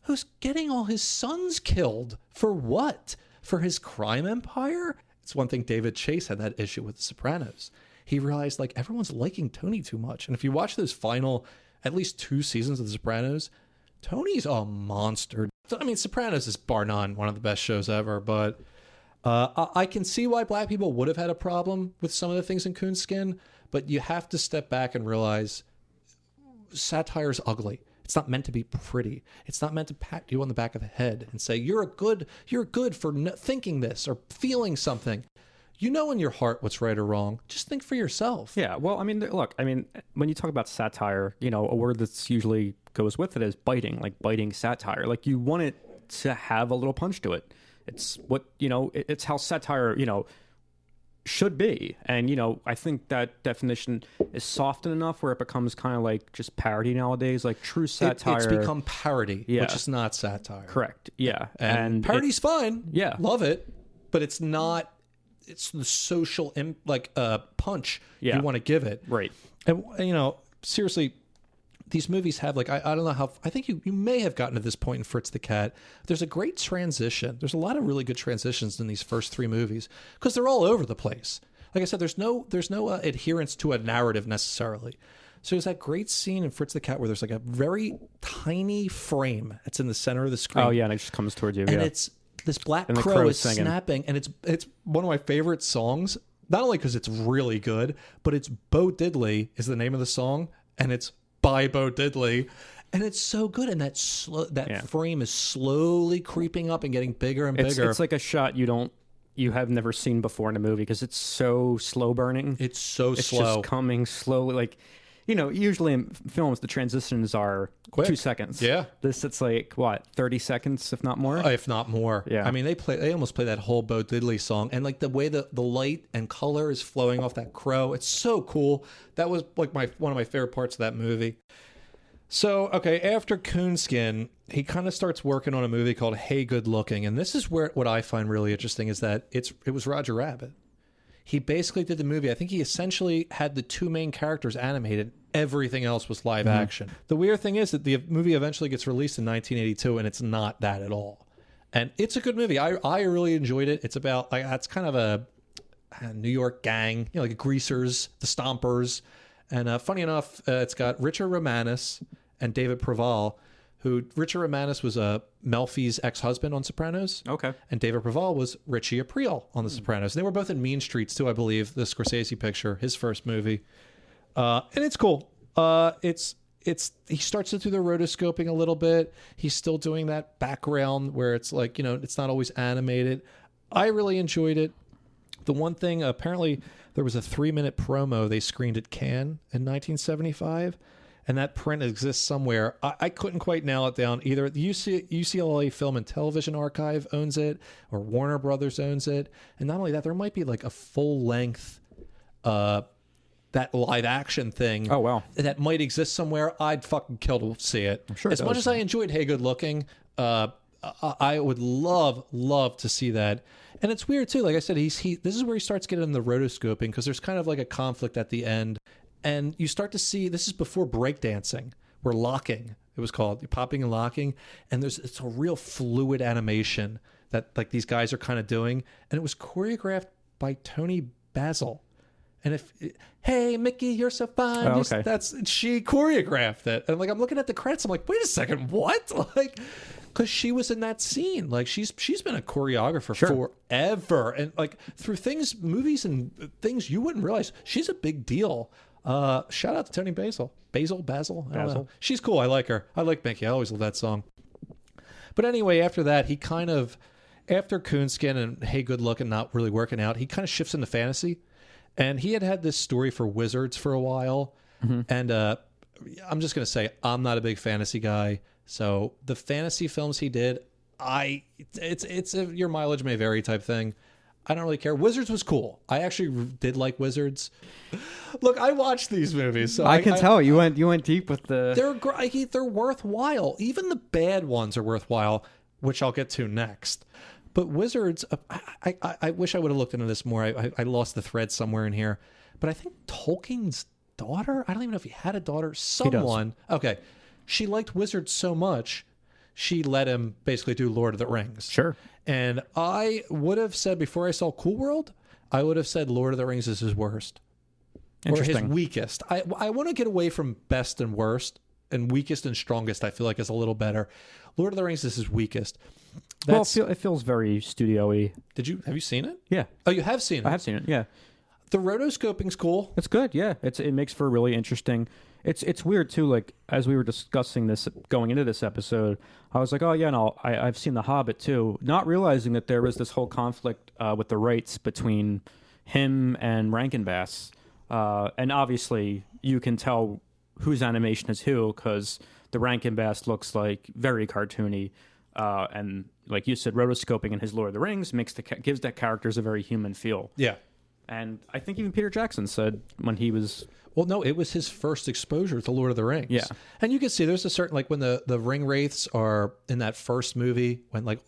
who's getting all his sons killed. For what? For his crime empire? It's one thing David Chase had that issue with The Sopranos. He realized, like, everyone's liking Tony too much. And if you watch those final, at least 2 seasons of The Sopranos, Tony's a monster. I mean, Sopranos is bar none one of the best shows ever, but I can see why black people would have had a problem with some of the things in Coonskin, but you have to step back and realize satire's ugly. It's not meant to be pretty. It's not meant to pat you on the back of the head and say, you're good for thinking this or feeling something. You know in your heart what's right or wrong. Just think for yourself. Yeah, well, I mean, look, when you talk about satire, a word that's usually goes with it is biting, like biting satire. Like, you want it to have a little punch to it. It's what, it's how satire, should be. And, I think that definition is softened enough where it becomes kind of like just parody nowadays, like true satire. It's become parody, Yeah. which is not satire. Correct, yeah. And parody's fine. Yeah. Love it. But it's not, it's the social, punch you want to give it. Right. And, seriously, these movies have, like, I don't know how, I think you may have gotten to this point in Fritz the Cat. There's a great transition. There's a lot of really good transitions in these first 3 movies because they're all over the place. Like I said, there's no adherence to a narrative necessarily. So there's that great scene in Fritz the Cat where there's like a very tiny frame that's in the center of the screen. Oh, yeah, and it just comes towards you. And yeah. it's this black And the crow crow is singing. snapping, and it's one of my favorite songs. Not only because it's really good, but it's Bo Diddley is the name of the song, and it's by Bo Diddley, and it's so good. And that frame is slowly creeping up and getting bigger and bigger. It's like a shot you have never seen before in a movie because it's so slow burning. It's so It's slow. just coming slowly. Like, usually in films, the transitions are Quick. 2 seconds. Yeah. This, it's like, 30 seconds, if not more? If not more. Yeah. I mean, they almost play that whole Bo Diddley song, and like the way the light and color is flowing off that crow, it's so cool. That was like one of my favorite parts of that movie. So, okay, after Coonskin, he kind of starts working on a movie called Hey Good Looking, and this is where what I find really interesting is that it was Roger Rabbit. He basically did the movie. I think he essentially had the 2 main characters animated. Everything else was live action. The weird thing is that the movie eventually gets released in 1982, and it's not that at all. And it's a good movie. I really enjoyed it. It's about, like, it's kind of a New York gang, like Greasers, the Stompers. And funny enough, it's got Richard Romanus and David Preval, who Richard Romanus was Melfi's ex-husband on Sopranos. Okay. And David Preval was Richie Aprile on The Sopranos. And they were both in Mean Streets too, I believe, the Scorsese picture, his first movie. And it's cool. He starts to do the rotoscoping a little bit. He's still doing that background where it's like, it's not always animated. I really enjoyed it. The one thing, apparently there was a 3-minute promo they screened at Cannes in 1975. And that print exists somewhere. I couldn't quite nail it down either. The UCLA Film and Television Archive owns it, or Warner Brothers owns it. And not only that, there might be like a full-length that live action thing. Oh, wow. That might exist somewhere. I'd fucking kill to see it. I'm sure as much as I enjoyed Hey Good Looking, I would love to see that. And it's weird too. Like I said, this is where he starts getting the rotoscoping, because there's kind of like a conflict at the end. And you start to see, this is before breakdancing, where locking, it was called, popping and locking. And it's a real fluid animation that like these guys are kind of doing. And it was choreographed by Tony Basil. And hey, Mickey, you're so fine. Oh, okay. She choreographed it. And like, I'm looking at the credits. I'm like, wait a second, what? Like, because she was in that scene. Like she's been a choreographer forever, and like through movies and things you wouldn't realize, she's a big deal. Shout out to Tony Basil. Basil. I don't know. She's cool. I like her. I like Mickey. I always love that song. But anyway, after that, he kind of, after Coonskin and Hey Good Looking not really working out, he kind of shifts into fantasy. And he had this story for Wizards for a while. And I'm just going to say, I'm not a big fantasy guy. So the fantasy films he did, it's a your mileage may vary type thing. I don't really care. Wizards was cool. I actually did like Wizards. Look, I watched these movies. So I can tell you went deep with the. They're worthwhile. Even the bad ones are worthwhile, which I'll get to next. But Wizards, I wish I would have looked into this more. I lost the thread somewhere in here. But I think Tolkien's daughter, I don't even know if he had a daughter. Someone. Okay. She liked Wizards so much, she let him basically do Lord of the Rings. Sure. And I would have said, before I saw Cool World, I would have said Lord of the Rings is his worst. Or his weakest. I want to get away from best and worst, and weakest and strongest I feel like is a little better. Lord of the Rings is his weakest. It feels very studio-y. Have you seen it? Yeah. Oh, you have seen it? I have seen it, yeah. The rotoscoping's cool. It's good, yeah. It makes for a really interesting. It's weird too. Like as we were discussing this going into this episode, I was like, oh yeah, no, I've seen The Hobbit too, not realizing that there was this whole conflict with the rights between him and Rankin-Bass, and obviously you can tell whose animation is who because the Rankin-Bass looks like very cartoony, and like you said, rotoscoping in his Lord of the Rings gives that characters a very human feel. Yeah. And I think even Peter Jackson said when he was... Well, no, it was his first exposure to Lord of the Rings. Yeah. And you can see there's a certain, like when the ring wraiths are in that first movie, when like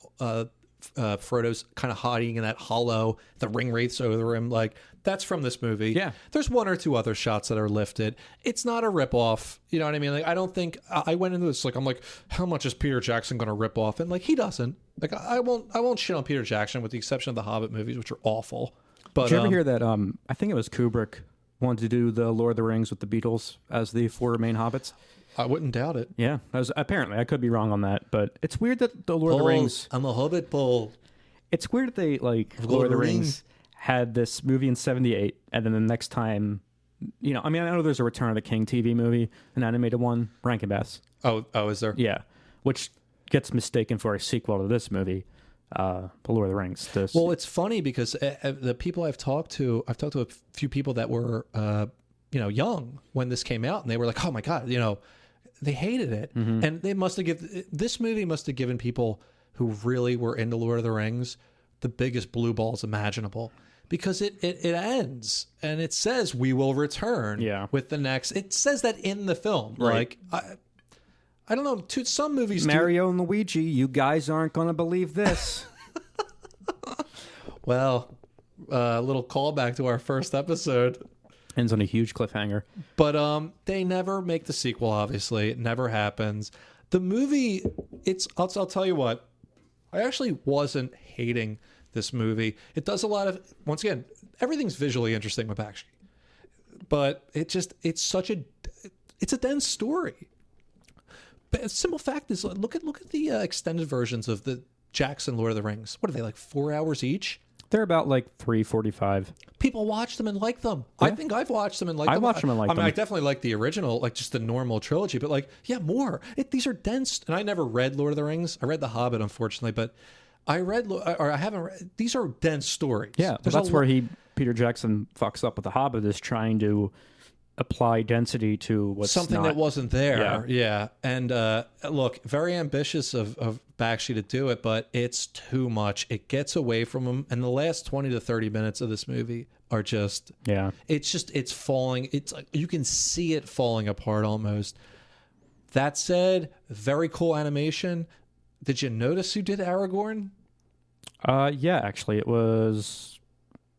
Frodo's kind of hiding in that hollow, the ring wraiths over him, like that's from this movie. Yeah. There's one or two other shots that are lifted. It's not a ripoff. You know what I mean? Like I don't think, I went into this like, I'm like, how much is Peter Jackson going to rip off? And like he doesn't. Like I won't shit on Peter Jackson with the exception of the Hobbit movies, which are awful. But, did you ever hear that? I think it was Kubrick wanted to do the Lord of the Rings with the Beatles as the four main hobbits. I wouldn't doubt it. Yeah, apparently I could be wrong on that, but it's weird that the Lord of the Rings. I'm a Hobbit, Paul. It's weird that they Lord of the Rings had this movie in '78, and then the next time, I know there's a Return of the King TV movie, an animated one, Rankin-Bass. Oh, is there? Yeah, which gets mistaken for a sequel to this movie. The Lord of the Rings. Well, it's funny because the people I've talked to a few people that were, young when this came out, and they were like, "Oh my god," they hated it, and this movie must have given people who really were into Lord of the Rings the biggest blue balls imaginable, because it ends and it says we will return with the next. It says that in the film, right. Like I don't know. To some movies, Mario and Luigi, you guys aren't going to believe this. Well, a little callback to our first episode. Ends on a huge cliffhanger. But they never make the sequel. Obviously, it never happens. The movie, I'll tell you what. I actually wasn't hating this movie. It does a lot of, once again, everything's visually interesting with Bakshi, but it's a dense story. But a simple fact is, look at the extended versions of the Jackson Lord of the Rings. What are they, like 4 hours each? They're about like 3:45. People watch them and like them. Yeah. I think I've watched them and liked them. I watched them and liked them. I definitely like the original, like just the normal trilogy, but more. These are dense. And I never read Lord of the Rings. I read The Hobbit, unfortunately, but I haven't read. These are dense stories. Yeah, that's where Peter Jackson fucks up with The Hobbit, is trying to apply density to what's something that wasn't there. Yeah. And look, very ambitious of Bakshi to do it, but it's too much. It gets away from him, and the last 20 to 30 minutes of this movie are just it's falling. It's like you can see it falling apart almost. That said, very cool animation. Did you notice who did Aragorn? Yeah, actually, it was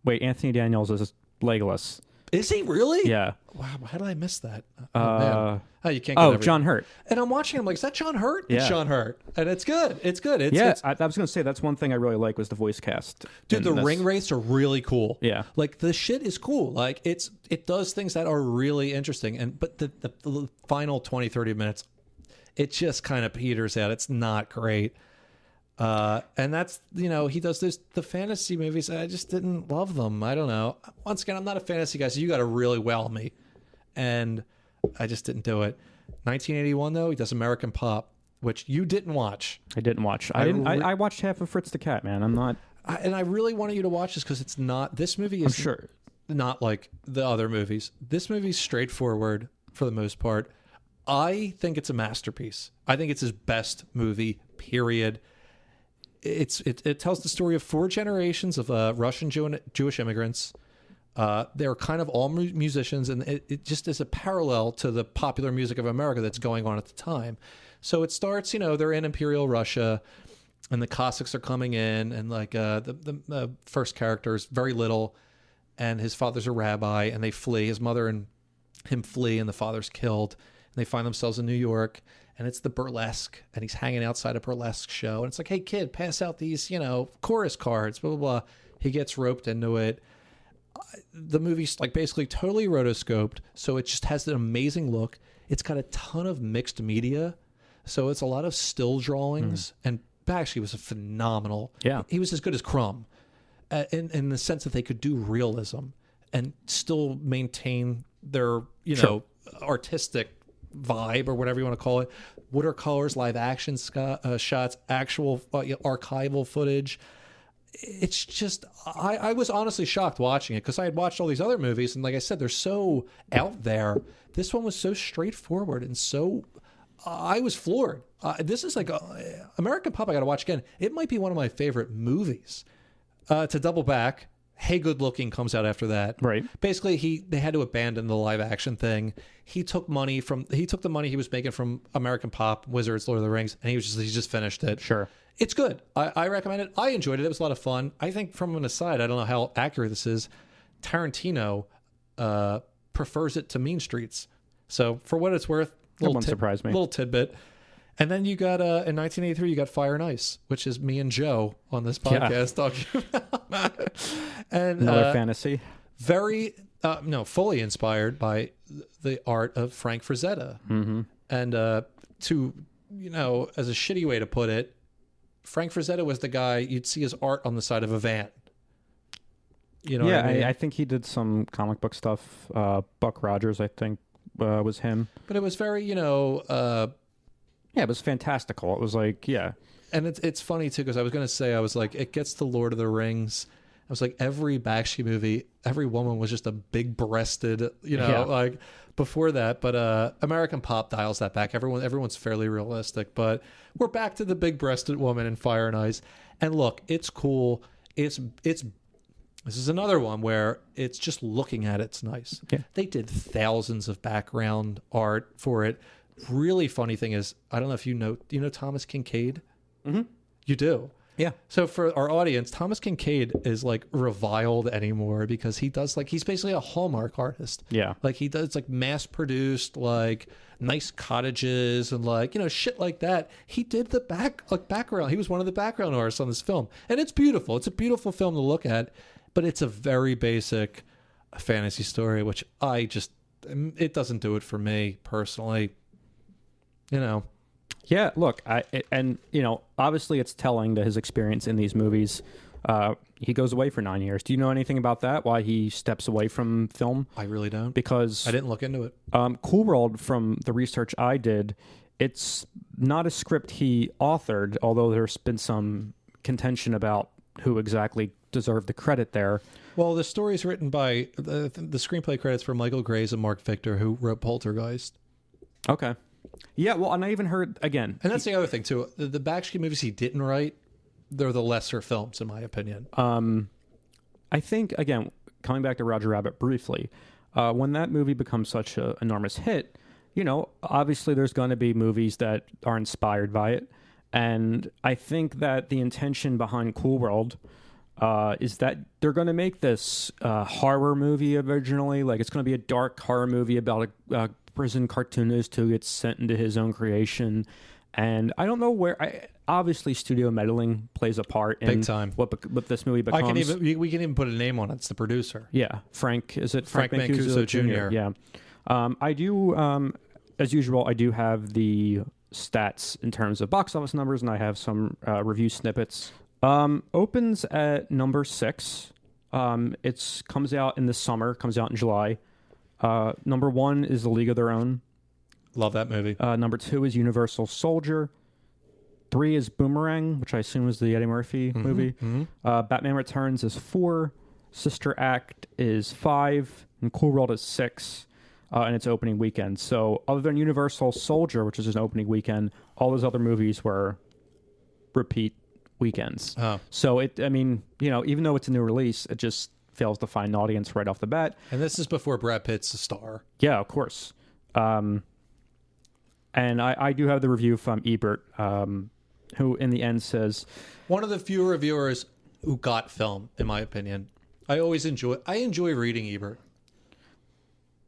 Anthony Daniels is Legolas. Is he really? Yeah. Wow, how did I miss that? Man. You can't get John Hurt. And I'm watching him like, is that John Hurt? Yeah. It's John Hurt. And it's good. It's good. I was going to say, that's one thing I really like was the voice cast. Dude, the ring wraiths are really cool. Yeah. Like, the shit is cool. Like, it does things that are really interesting. But the final 20, 30 minutes, it just kind of peters out. It's not great. And that's, he does the fantasy movies. I just didn't love them. I don't know. Once again, I'm not a fantasy guy, so you got to really wow me. And I just didn't do it. 1981, though, he does American Pop, which you didn't watch. I didn't watch. I watched half of Fritz the Cat, man. I'm not. And I really wanted you to watch this because it's not. This movie is not like the other movies. This movie's straightforward for the most part. I think it's a masterpiece. I think it's his best movie, period. It tells the story of 4 generations of Russian Jewish immigrants. They're kind of all musicians, and it just is a parallel to the popular music of America that's going on at the time. So it starts, they're in Imperial Russia, and the Cossacks are coming in, and like the first character is very little, and his father's a rabbi, and they flee. His mother and him flee, and the father's killed, and they find themselves in New York. And it's the burlesque, and he's hanging outside a burlesque show. And it's like, hey, kid, pass out these, chorus cards, blah, blah, blah. He gets roped into it. The movie's like basically totally rotoscoped, so it just has an amazing look. It's got a ton of mixed media, so it's a lot of still drawings. And Bakshi was a phenomenal. Yeah. He was as good as Crumb in the sense that they could do realism and still maintain their, artistic vibe or whatever you want to call it. Watercolors, live action shots, actual archival footage. It's just, I was honestly shocked watching it because I had watched all these other movies, and like I said, they're so out there. This one was so straightforward and so, I was floored. This is like American Pop. I got to watch again. It might be one of my favorite movies. To double back, Hey Good Looking comes out after that. Right. Basically, they had to abandon the live action thing. He took the money he was making from American Pop, Wizards, Lord of the Rings, and he just finished it. Sure. It's good. I recommend it. I enjoyed it. It was a lot of fun. I think from an aside, I don't know how accurate this is, Tarantino prefers it to Mean Streets. So for what it's worth, that won't surprise me. Little tidbit. And then you got, in 1983, you got Fire and Ice, which is me and Joe on this podcast talking about. And, another fantasy. Very, fully inspired by the art of Frank Frazetta. Mm-hmm. And as a shitty way to put it, Frank Frazetta was the guy, you'd see his art on the side of a van. You know what I mean? I think he did some comic book stuff. Buck Rogers, I think, was him. But it was very, it was fantastical. It was like, And it's funny, too, because I was going to say, I was like, it gets to Lord of the Rings. I was like, every Bakshi movie, every woman was just a big-breasted, like before that. But American Pop dials that back. Everyone's fairly realistic. But we're back to the big-breasted woman in Fire and Ice. And look, it's cool. This is another one where it's just looking at it's nice. Yeah. They did thousands of background art for it. Really funny thing is, I don't know if do you know Thomas Kincaid? Mm-hmm. You do? Yeah. So for our audience, Thomas Kincaid is like reviled anymore because he does he's basically a Hallmark artist. Yeah. Like he does mass produced, nice cottages and shit like that. He did the background. He was one of the background artists on this film. And it's beautiful. It's a beautiful film to look at, but it's a very basic fantasy story, which it doesn't do it for me personally. Yeah, look, obviously it's telling to his experience in these movies. He goes away for 9 years. Do you know anything about that? Why he steps away from film? I really don't. Because I didn't look into it. Cool World, from the research I did, it's not a script he authored, although there's been some contention about who exactly deserved the credit there. Well, the story's written by the screenplay credits for Michael Graves and Mark Victor, who wrote Poltergeist. Okay. Yeah, well, and I even heard, again... And that's the other thing, too. The Bakshi movies he didn't write, they're the lesser films, in my opinion. I think, again, coming back to Roger Rabbit briefly, when that movie becomes such an enormous hit, obviously there's going to be movies that are inspired by it. And I think that the intention behind Cool World is that they're going to make this horror movie originally. It's going to be a dark horror movie about a prison cartoonist who gets sent into his own creation. And I don't know where... obviously, studio meddling plays a part in big time what this movie becomes. We can even put a name on it. It's the producer. Yeah. Frank Mancuso Jr. Yeah. I do, as usual, I do have the stats in terms of box office numbers, and I have some review snippets. Opens at number 6. It comes out in the summer, comes out in July. Number 1 is The League of Their Own. Love that movie. Number 2 is Universal Soldier. 3 is Boomerang, which I assume is the Eddie Murphy movie. Batman Returns is 4. Sister Act is 5. And Cool World is 6. And its opening weekend. So other than Universal Soldier, which is an opening weekend, all those other movies were repeat weekends. So even though it's a new release, it just fails to find an audience right off the bat. And this is before Brad Pitt's a star. Yeah, of course. And I do have the review from Ebert, who in the end says, one of the few reviewers who got film, in my opinion. I enjoy reading Ebert.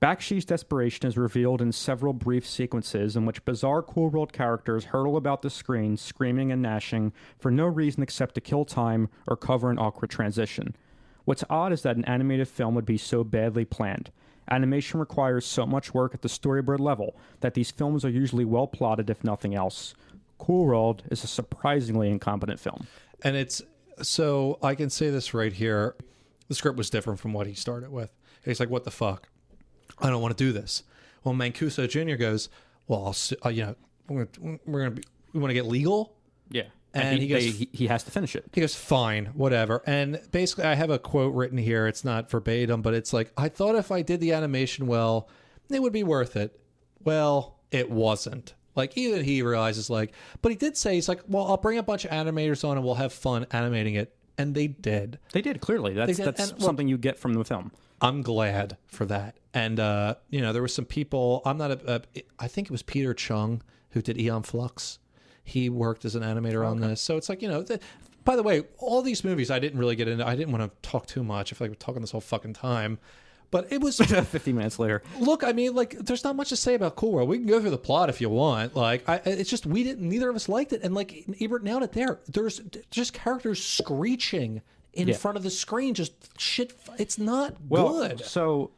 Bakshi's desperation is revealed in several brief sequences in which bizarre Cool World characters hurtle about the screen, screaming and gnashing for no reason except to kill time or cover an awkward transition. What's odd is that an animated film would be so badly planned. Animation requires so much work at the storyboard level that these films are usually well plotted, if nothing else. Cool World is a surprisingly incompetent film. And so I can say this right here. The script was different from what he started with. He's like, what the fuck? I don't want to do this. Well, Mancuso Jr. goes, well, we want to get legal? Yeah. And he has to finish it. He goes, fine, whatever. And basically, I have a quote written here. It's not verbatim, but it's like, I thought if I did the animation well, it would be worth it. Well, it wasn't. Like, even he realizes, but he did say, he's like, well, I'll bring a bunch of animators on and we'll have fun animating it. And they did. They did, clearly. That's something you get from the film. I'm glad for that. And, there were some people, I think it was Peter Chung who did Eon Flux. He worked as an animator on this. So it's like, by the way, all these movies I didn't really get into. I didn't want to talk too much. I feel like we're talking this whole fucking time. But it was 50 minutes later. Look, there's not much to say about Cool World. We can go through the plot if you want. It's just neither of us liked it. And Ebert nailed it there. There's just characters screeching in front of the screen, just shit. It's not good. So,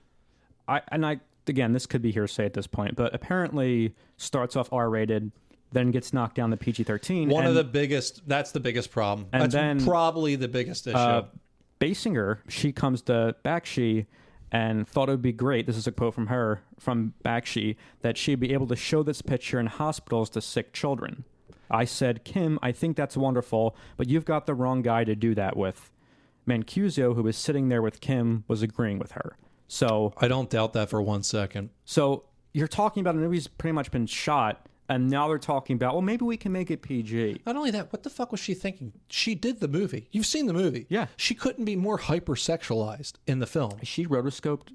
again, this could be hearsay at this point, but apparently starts off R-rated, then gets knocked down to PG-13. That's the biggest problem. And that's probably the biggest issue. Basinger, she comes to Bakshi and thought it would be great, this is a quote from her, from Bakshi, that she'd be able to show this picture in hospitals to sick children. I said, Kim, I think that's wonderful, but you've got the wrong guy to do that with. Mancuso, who was sitting there with Kim, was agreeing with her. So I don't doubt that for 1 second. So you're talking about a movie's pretty much been shot, and now they're talking about, well, maybe we can make it PG. Not only that, what the fuck was she thinking? She did the movie. You've seen the movie. Yeah. She couldn't be more hypersexualized in the film. She rotoscoped?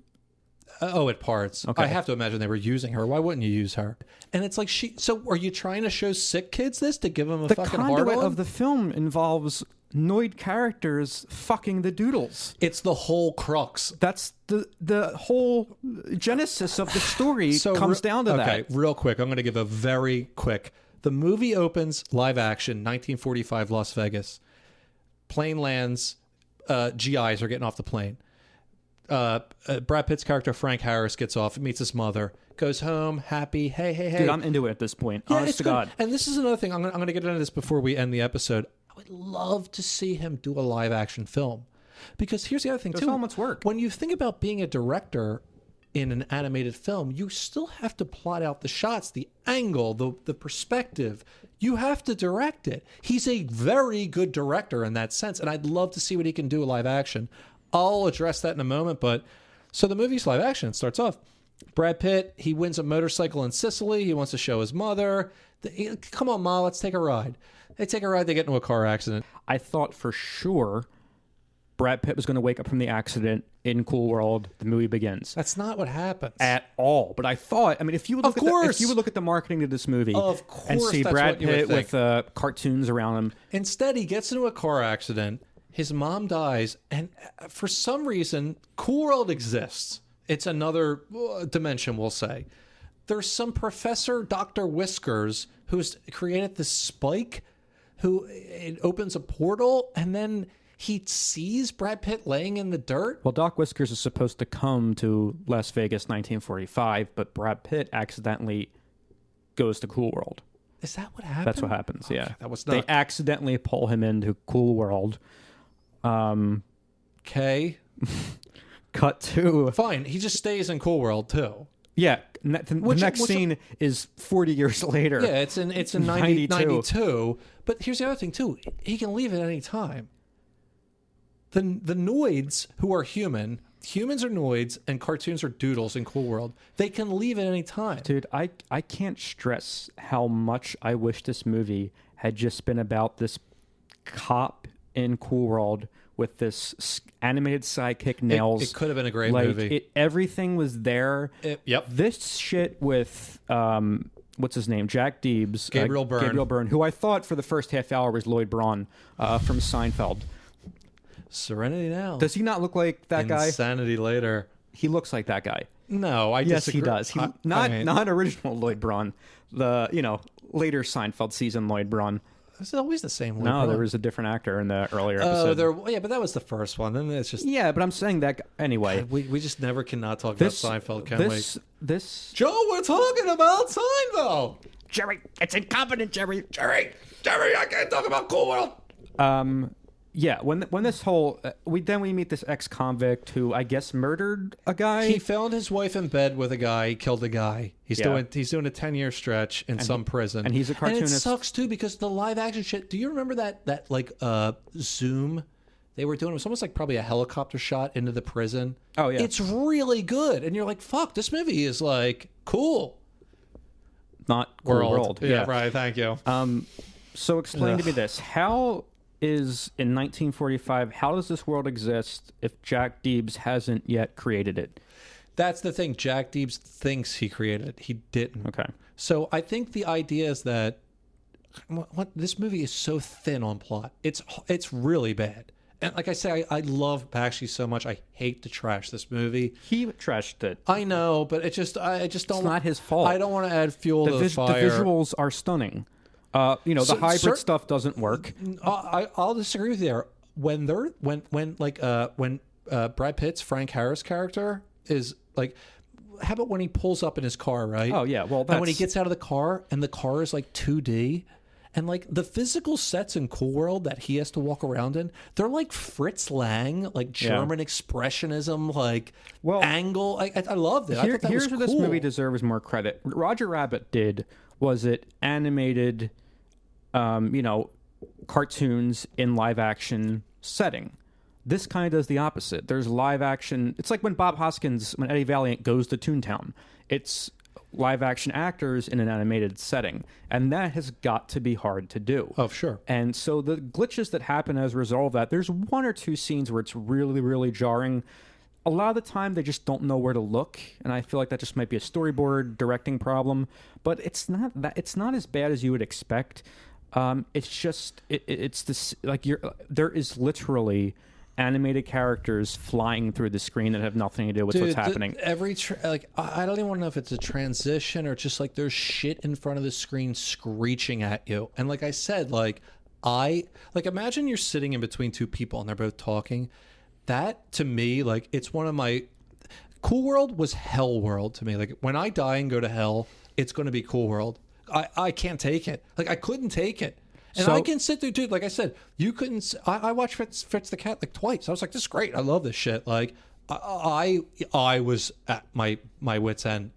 At parts. Okay. I have to imagine they were using her. Why wouldn't you use her? And it's like so are you trying to show sick kids this to give them a fucking hard on? The conduit of the film involves Noid characters fucking the doodles. It's the whole crux. That's the whole genesis of the story comes down to that. Okay, real quick. I'm going to give a very quick. The movie opens live action, 1945 Las Vegas. Plane lands. GIs are getting off the plane. Brad Pitt's character Frank Harris gets off, meets his mother, goes home, happy. Hey. Dude, I'm into it at this point. Yeah, Honest to God. And this is another thing. I'm going to get into this before we end the episode. I would love to see him do a live action film. Because here's the other thing, There's too. so much work. When you think about being a director in an animated film, you still have to plot out the shots, the angle, the perspective. You have to direct it. He's a very good director in that sense, and I'd love to see what he can do with live action. I'll address that in a moment, but so the movie's live action. It starts off. Brad Pitt, he wins a motorcycle in Sicily. He wants to show his mother. Come on, Ma, let's take a ride. They take a ride. They get into a car accident. I thought for sure Brad Pitt was going to wake up from the accident in Cool World. The movie begins. That's not what happens at all. But I thought, if you would look at the marketing to this movie, and see Brad Pitt with cartoons around him, instead he gets into a car accident. His mom dies, and for some reason, Cool World exists. It's another dimension, we'll say. There's some professor, Dr. Whiskers, who's created this spike, who it opens a portal, and then he sees Brad Pitt laying in the dirt. Well, Doc Whiskers is supposed to come to Las Vegas 1945, but Brad Pitt accidentally goes to Cool World. Is that what happened? That's what happens. Okay, Yeah, that was they not accidentally pull him into Cool World. okay. Cut to Fine, he just stays in Cool World too. yeah. The next scene is 40 years later. Yeah, it's in 92. But here's the other thing too: he can leave at any time. The Noids, who are humans are Noids, and cartoons are doodles in Cool World. They can leave at any time. Dude, I can't stress how much I wish this movie had just been about this cop in Cool World with this animated sidekick Nails. It could have been a great movie. Everything was there. Yep. This shit with what's his name? Jack Deebs. Gabriel Byrne. Gabriel Byrne, who I thought for the first half hour was Lloyd Braun from Seinfeld. Serenity Now. Does he not look like that guy? Insanity Later. He looks like that guy. No, I Yes, disagree. he does. Not original Lloyd Braun. The later Seinfeld season Lloyd Braun. It's always the same. Lloyd No, Braun. there was a different actor in the earlier Oh, episode. yeah, but that was the first one. Then it's just Yeah, but I'm saying that anyway. we just never cannot talk This about Seinfeld, can we? This Joe, we're talking about Seinfeld. Jerry, it's incompetent, Jerry. Jerry, I can't talk about Cool World. Yeah, when this whole we meet this ex-convict who I guess murdered a guy. He found his wife in bed with a guy. He killed a guy. He's Yeah. doing a 10-year stretch in some prison. and he's a cartoonist. And it sucks too because the live action shit. Do you remember that like Zoom they were doing? It was almost like probably a helicopter shot into the prison. Oh, yeah. It's really good, and you're like, fuck, this movie is like cool. Not Cool World. Yeah, right. Thank you. So explain to me this: how is in 1945? How does this world exist if Jack Deebs hasn't yet created it? That's the thing. Jack Deebs thinks he created it. He didn't. Okay. So I think the idea is that this movie is so thin on plot. It's really bad. And like I say, I love Bakshi so much. I hate to trash this movie. He trashed it. I know, but I just don't. It's not his fault. I don't want to add fuel to the fire. The visuals are stunning. The hybrid stuff doesn't work. I'll disagree with you there. When Brad Pitt's Frank Harris character is like, how about when he pulls up in his car, right? Oh yeah, well, and when he gets out of the car and the car is like 2D, and like the physical sets in Cool World that he has to walk around in, they're like Fritz Lang, like German expressionism, like angle. I loved it. I thought that here's was where cool. this movie deserves more credit. What Roger Rabbit did was it animated, cartoons in live action setting. This kind of does the opposite. There's live action. It's like when Eddie Valiant goes to Toontown. It's live action actors in an animated setting. And that has got to be hard to do. Oh, sure. And so the glitches that happen as a result of that, there's one or two scenes where it's really, really jarring. A lot of the time, they just don't know where to look, and I feel like that just might be a storyboard directing problem. But it's not as bad as you would expect. It's just it's this like there is literally animated characters flying through the screen that have nothing to do with what's happening. I don't even want to know if it's a transition or just like there's shit in front of the screen screeching at you. And like I said, imagine you're sitting in between two people and they're both talking. That to me, like, it's one of my Cool World was Hell World to me. Like, when I die and go to hell, it's going to be Cool World. I can't take it. Like, I couldn't take it. And I can sit there, dude. Like I said, you couldn't. I watched Fritz the Cat like twice. I was like, this is great. I love this shit. Like, I was at my wit's end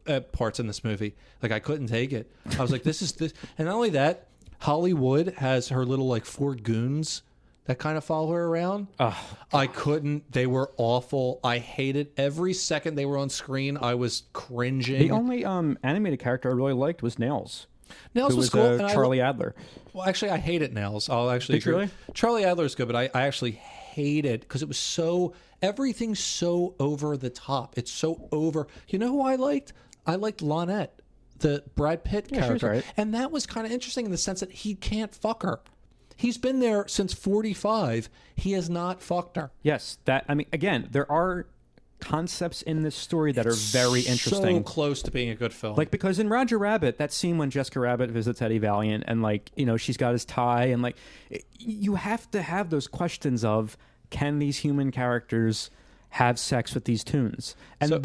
at parts in this movie. Like, I couldn't take it. I was like, this is this. And not only that, Hollywood has her little like 4 goons that kind of follow her around. I couldn't. They were awful. I hated every second they were on screen. I was cringing. The only animated character I really liked was Nails. Nails was cool. and Charlie Adler. Well, actually, I hated Nails. I'll actually Did you really? Charlie Adler's good, but I actually hate it because it was everything's so over the top. It's so over. You know who I liked? I liked Lonette, the Brad Pitt character. Right. And that was kind of interesting in the sense that he can't fuck her. He's been there since 45. He has not fucked her. Yes, again, there are concepts in this story that are very interesting. So close to being a good film. Like, because in Roger Rabbit, that scene when Jessica Rabbit visits Eddie Valiant and, like, she's got his tie and, like, you have to have those questions of, can these human characters have sex with these tunes. And So-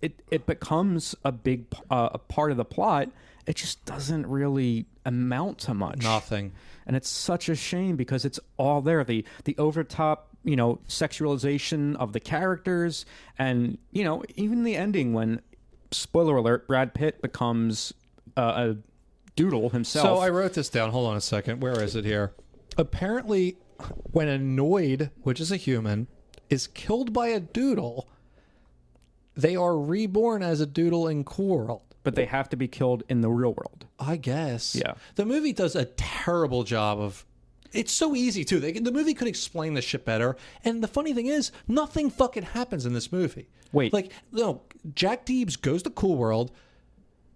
it becomes a big a part of the plot. It just doesn't really amount to much. Nothing. And it's such a shame because it's all there. The overtop, sexualization of the characters, and even the ending when, spoiler alert, Brad Pitt becomes a doodle himself. So I wrote this down. Hold on a second. Where is it here? Apparently, when a Noid, which is a human, is killed by a doodle, they are reborn as a doodle in Cool World. But they have to be killed in the real world. I guess. Yeah. The movie does a terrible job of... It's so easy, too. The movie could explain this shit better. And the funny thing is, nothing fucking happens in this movie. Wait. Like, no, Jack Deebs goes to Cool World.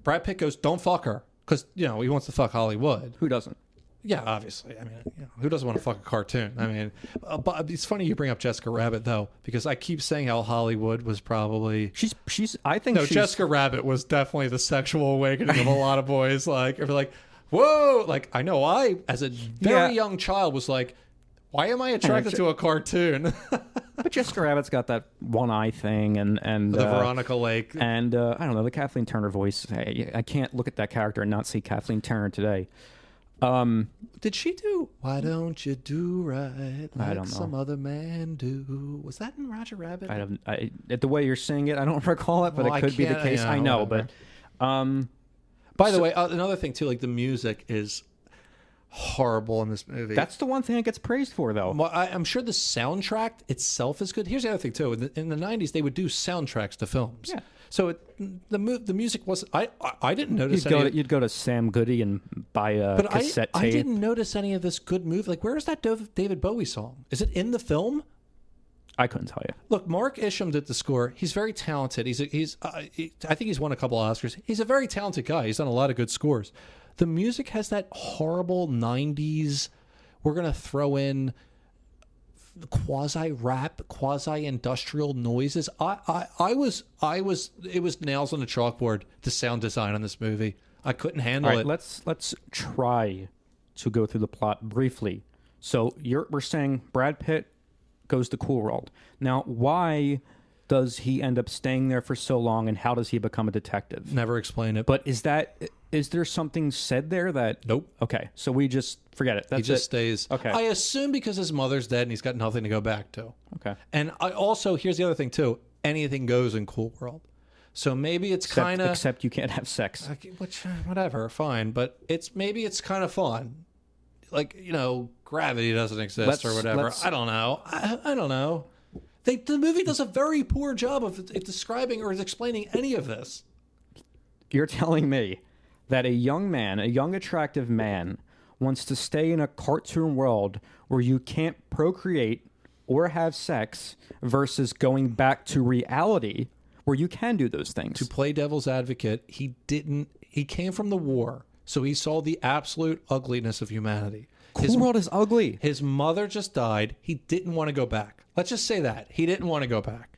Brad Pitt goes, don't fuck her. Because, he wants to fuck Hollywood. Who doesn't? Yeah, obviously. I mean, who doesn't want to fuck a cartoon? I mean, but it's funny you bring up Jessica Rabbit, though, because I keep saying how Hollywood was probably... She's I think No, she's... Jessica Rabbit was definitely the sexual awakening of a lot of boys. Like, they're like, whoa! Like, I know I, as a very young child, was like, why am I attracted to a cartoon? But Jessica Rabbit's got that one eye thing, and The Veronica Lake. and I don't know, the Kathleen Turner voice. I can't look at that character and not see Kathleen Turner today. Did she do Why Don't You Do Right Like I don't know. Some Other Man Do? Was that in Roger Rabbit? The way you're saying it, I don't recall it, but Well, it I could be the can't- case. yeah, I know, whatever. but By the way, another thing, too, like the music is horrible in this movie. that's the one thing it gets praised for, though. Well, I'm sure the soundtrack itself is good. Here's the other thing too: in the '90s, they would do soundtracks to films. Yeah. So the music was I didn't notice You'd go to Sam Goody and buy a but cassette I tape. didn't notice any of this good movie. Like, where is that David Bowie song? Is it in the film? I couldn't tell you. Look, Mark Isham did the score. He's very talented. I think he's won a couple of Oscars. He's a very talented guy. He's done a lot of good scores. The music has that horrible '90s. We're gonna throw in quasi-rap, quasi-industrial noises. It was nails on the chalkboard, the sound design on this movie. I couldn't handle All right, it. let's try to go through the plot briefly. So we're saying Brad Pitt goes to Cool World. Now, why does he end up staying there for so long, and how does he become a detective? Never explain it. But is there something said there that... Nope. Okay, so we just forget it. That's he just it. stays. Okay. I assume because his mother's dead and he's got nothing to go back to. Okay. And I also, here's the other thing too. Anything goes in Cool World. So maybe it's kind of... Except you can't have sex. Whatever, fine. But maybe it's kind of fun. Like, gravity doesn't exist or whatever. I don't know. I don't know. The movie does a very poor job of describing or explaining any of this. You're telling me that a young attractive man, wants to stay in a cartoon world where you can't procreate or have sex versus going back to reality where you can do those things. To play devil's advocate, he came from the war, so he saw the absolute ugliness of humanity. Cool World is ugly. His mother just died. He didn't want to go back. Let's just say that. He didn't want to go back.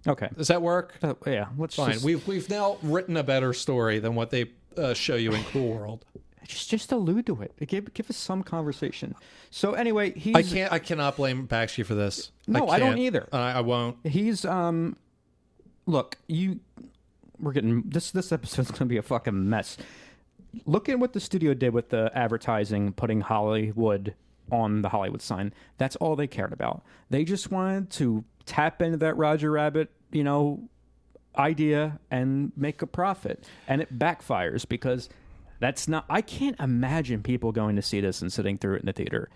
Okay. Does that work? Yeah. Let's Fine. just... We've now written a better story than what they show you in Cool World. Just allude to it. Give us some conversation. So anyway, I cannot blame Bakshi for this. No, I don't either. I won't. He's look, we're getting this episode's going to be a fucking mess. Look at what the studio did with the advertising, putting Hollywood on the Hollywood sign. That's all they cared about. They just wanted to tap into that Roger Rabbit, idea and make a profit. And it backfires because I can't imagine people going to see this and sitting through it in the theater.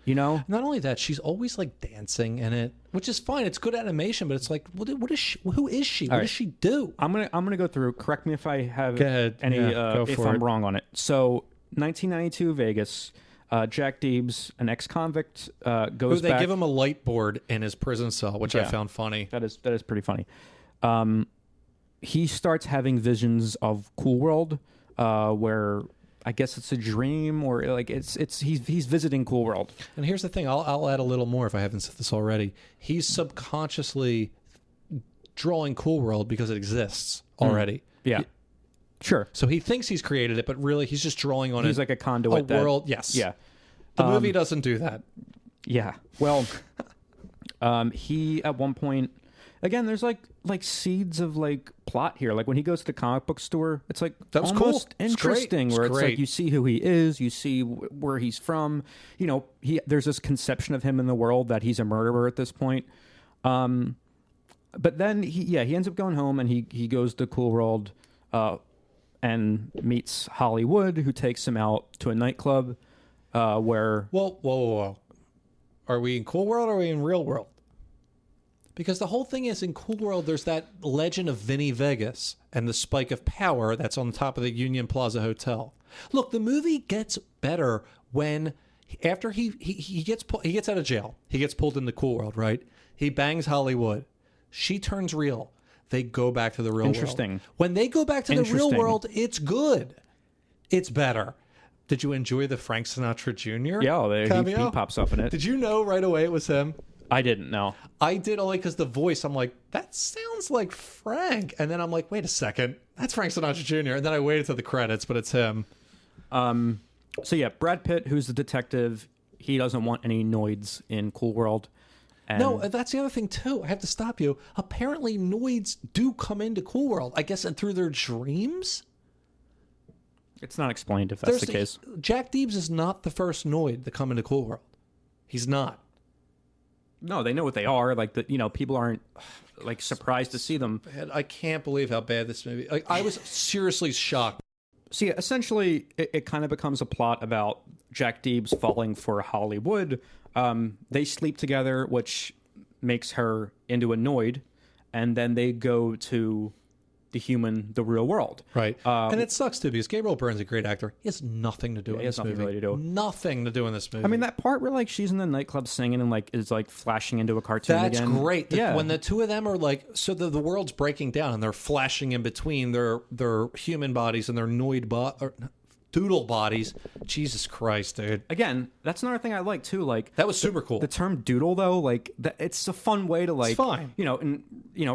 Not only that, she's always like dancing in it, which is fine. It's good animation, but it's like, what is she? Who is she? What does she do? I'm gonna go through. Correct me if I have Go ahead. any Go if for I'm it. wrong on it. So 1992 Vegas. Jack Deebs, an ex-convict, goes They back. give him a light board in his prison cell, which I Yeah. found funny. That is pretty funny. He starts having visions of Cool World, where I guess it's a dream or like he's visiting Cool World. And here's the thing: I'll add a little more if I haven't said this already. He's subconsciously drawing Cool World because it exists already. Yeah, sure. So he thinks he's created it, but really he's just drawing on it. He's like a conduit. world. Yes. Yeah. The movie doesn't do that. Yeah. Well, He at one point, again, there's like seeds of like plot here. Like when he goes to the comic book store, it's like That was almost cool. It's interesting. great. Where It's it's like great. you see who he is, you see where he's from. You know, there's this conception of him in the world that he's a murderer at this point. But then he ends up going home and he goes to Cool World and meets Hollywood, who takes him out to a nightclub where... Whoa. Are we in Cool World or are we in Real World? Because the whole thing is, in Cool World, there's that legend of Vinny Vegas and the spike of power that's on the top of the Union Plaza Hotel. Look, the movie gets better when, after he gets out of jail, he gets pulled into Cool World, right? He bangs Hollywood. She turns real. They go back to the real world. Interesting. When they go back to the real Interesting. world, it's good. It's better. Did you enjoy the Frank Sinatra Jr. Yeah, cameo? he pops up in it. Did you know right away it was him? I didn't know. I did, only because the voice, I'm like, that sounds like Frank. And then I'm like, wait a second, that's Frank Sinatra Jr. And then I waited to the credits, but it's him. So yeah, Brad Pitt, who's the detective, he doesn't want any noids in Cool World. And No, that's the other thing, too. I have to stop you. Apparently, noids do come into Cool World, I guess, and through their dreams? it's not explained if that's the case. Jack Deebs is not the first noid to come into Cool World. He's not. No, they know what they are. Like people aren't like surprised to see them. And I can't believe how bad this movie... Like, I was seriously shocked. So yeah, essentially, it kind of becomes a plot about Jack Deebs falling for Hollywood. They sleep together, which makes her into a noid, and then they go to the real world. Right. And it sucks, too, because Gabriel Byrne's a great actor. He has nothing to do in he has this nothing movie. really to do. Nothing to do in this movie. I mean, that part where like she's in the nightclub singing and like is like flashing into a cartoon That's again. great. Yeah. When the two of them are like, so the world's breaking down and they're flashing in between their human bodies and their doodle bodies. Jesus Christ, dude. Again, that's another thing I like too. Like That was super cool. the term doodle though, like it's a fun way to like, It's fine. And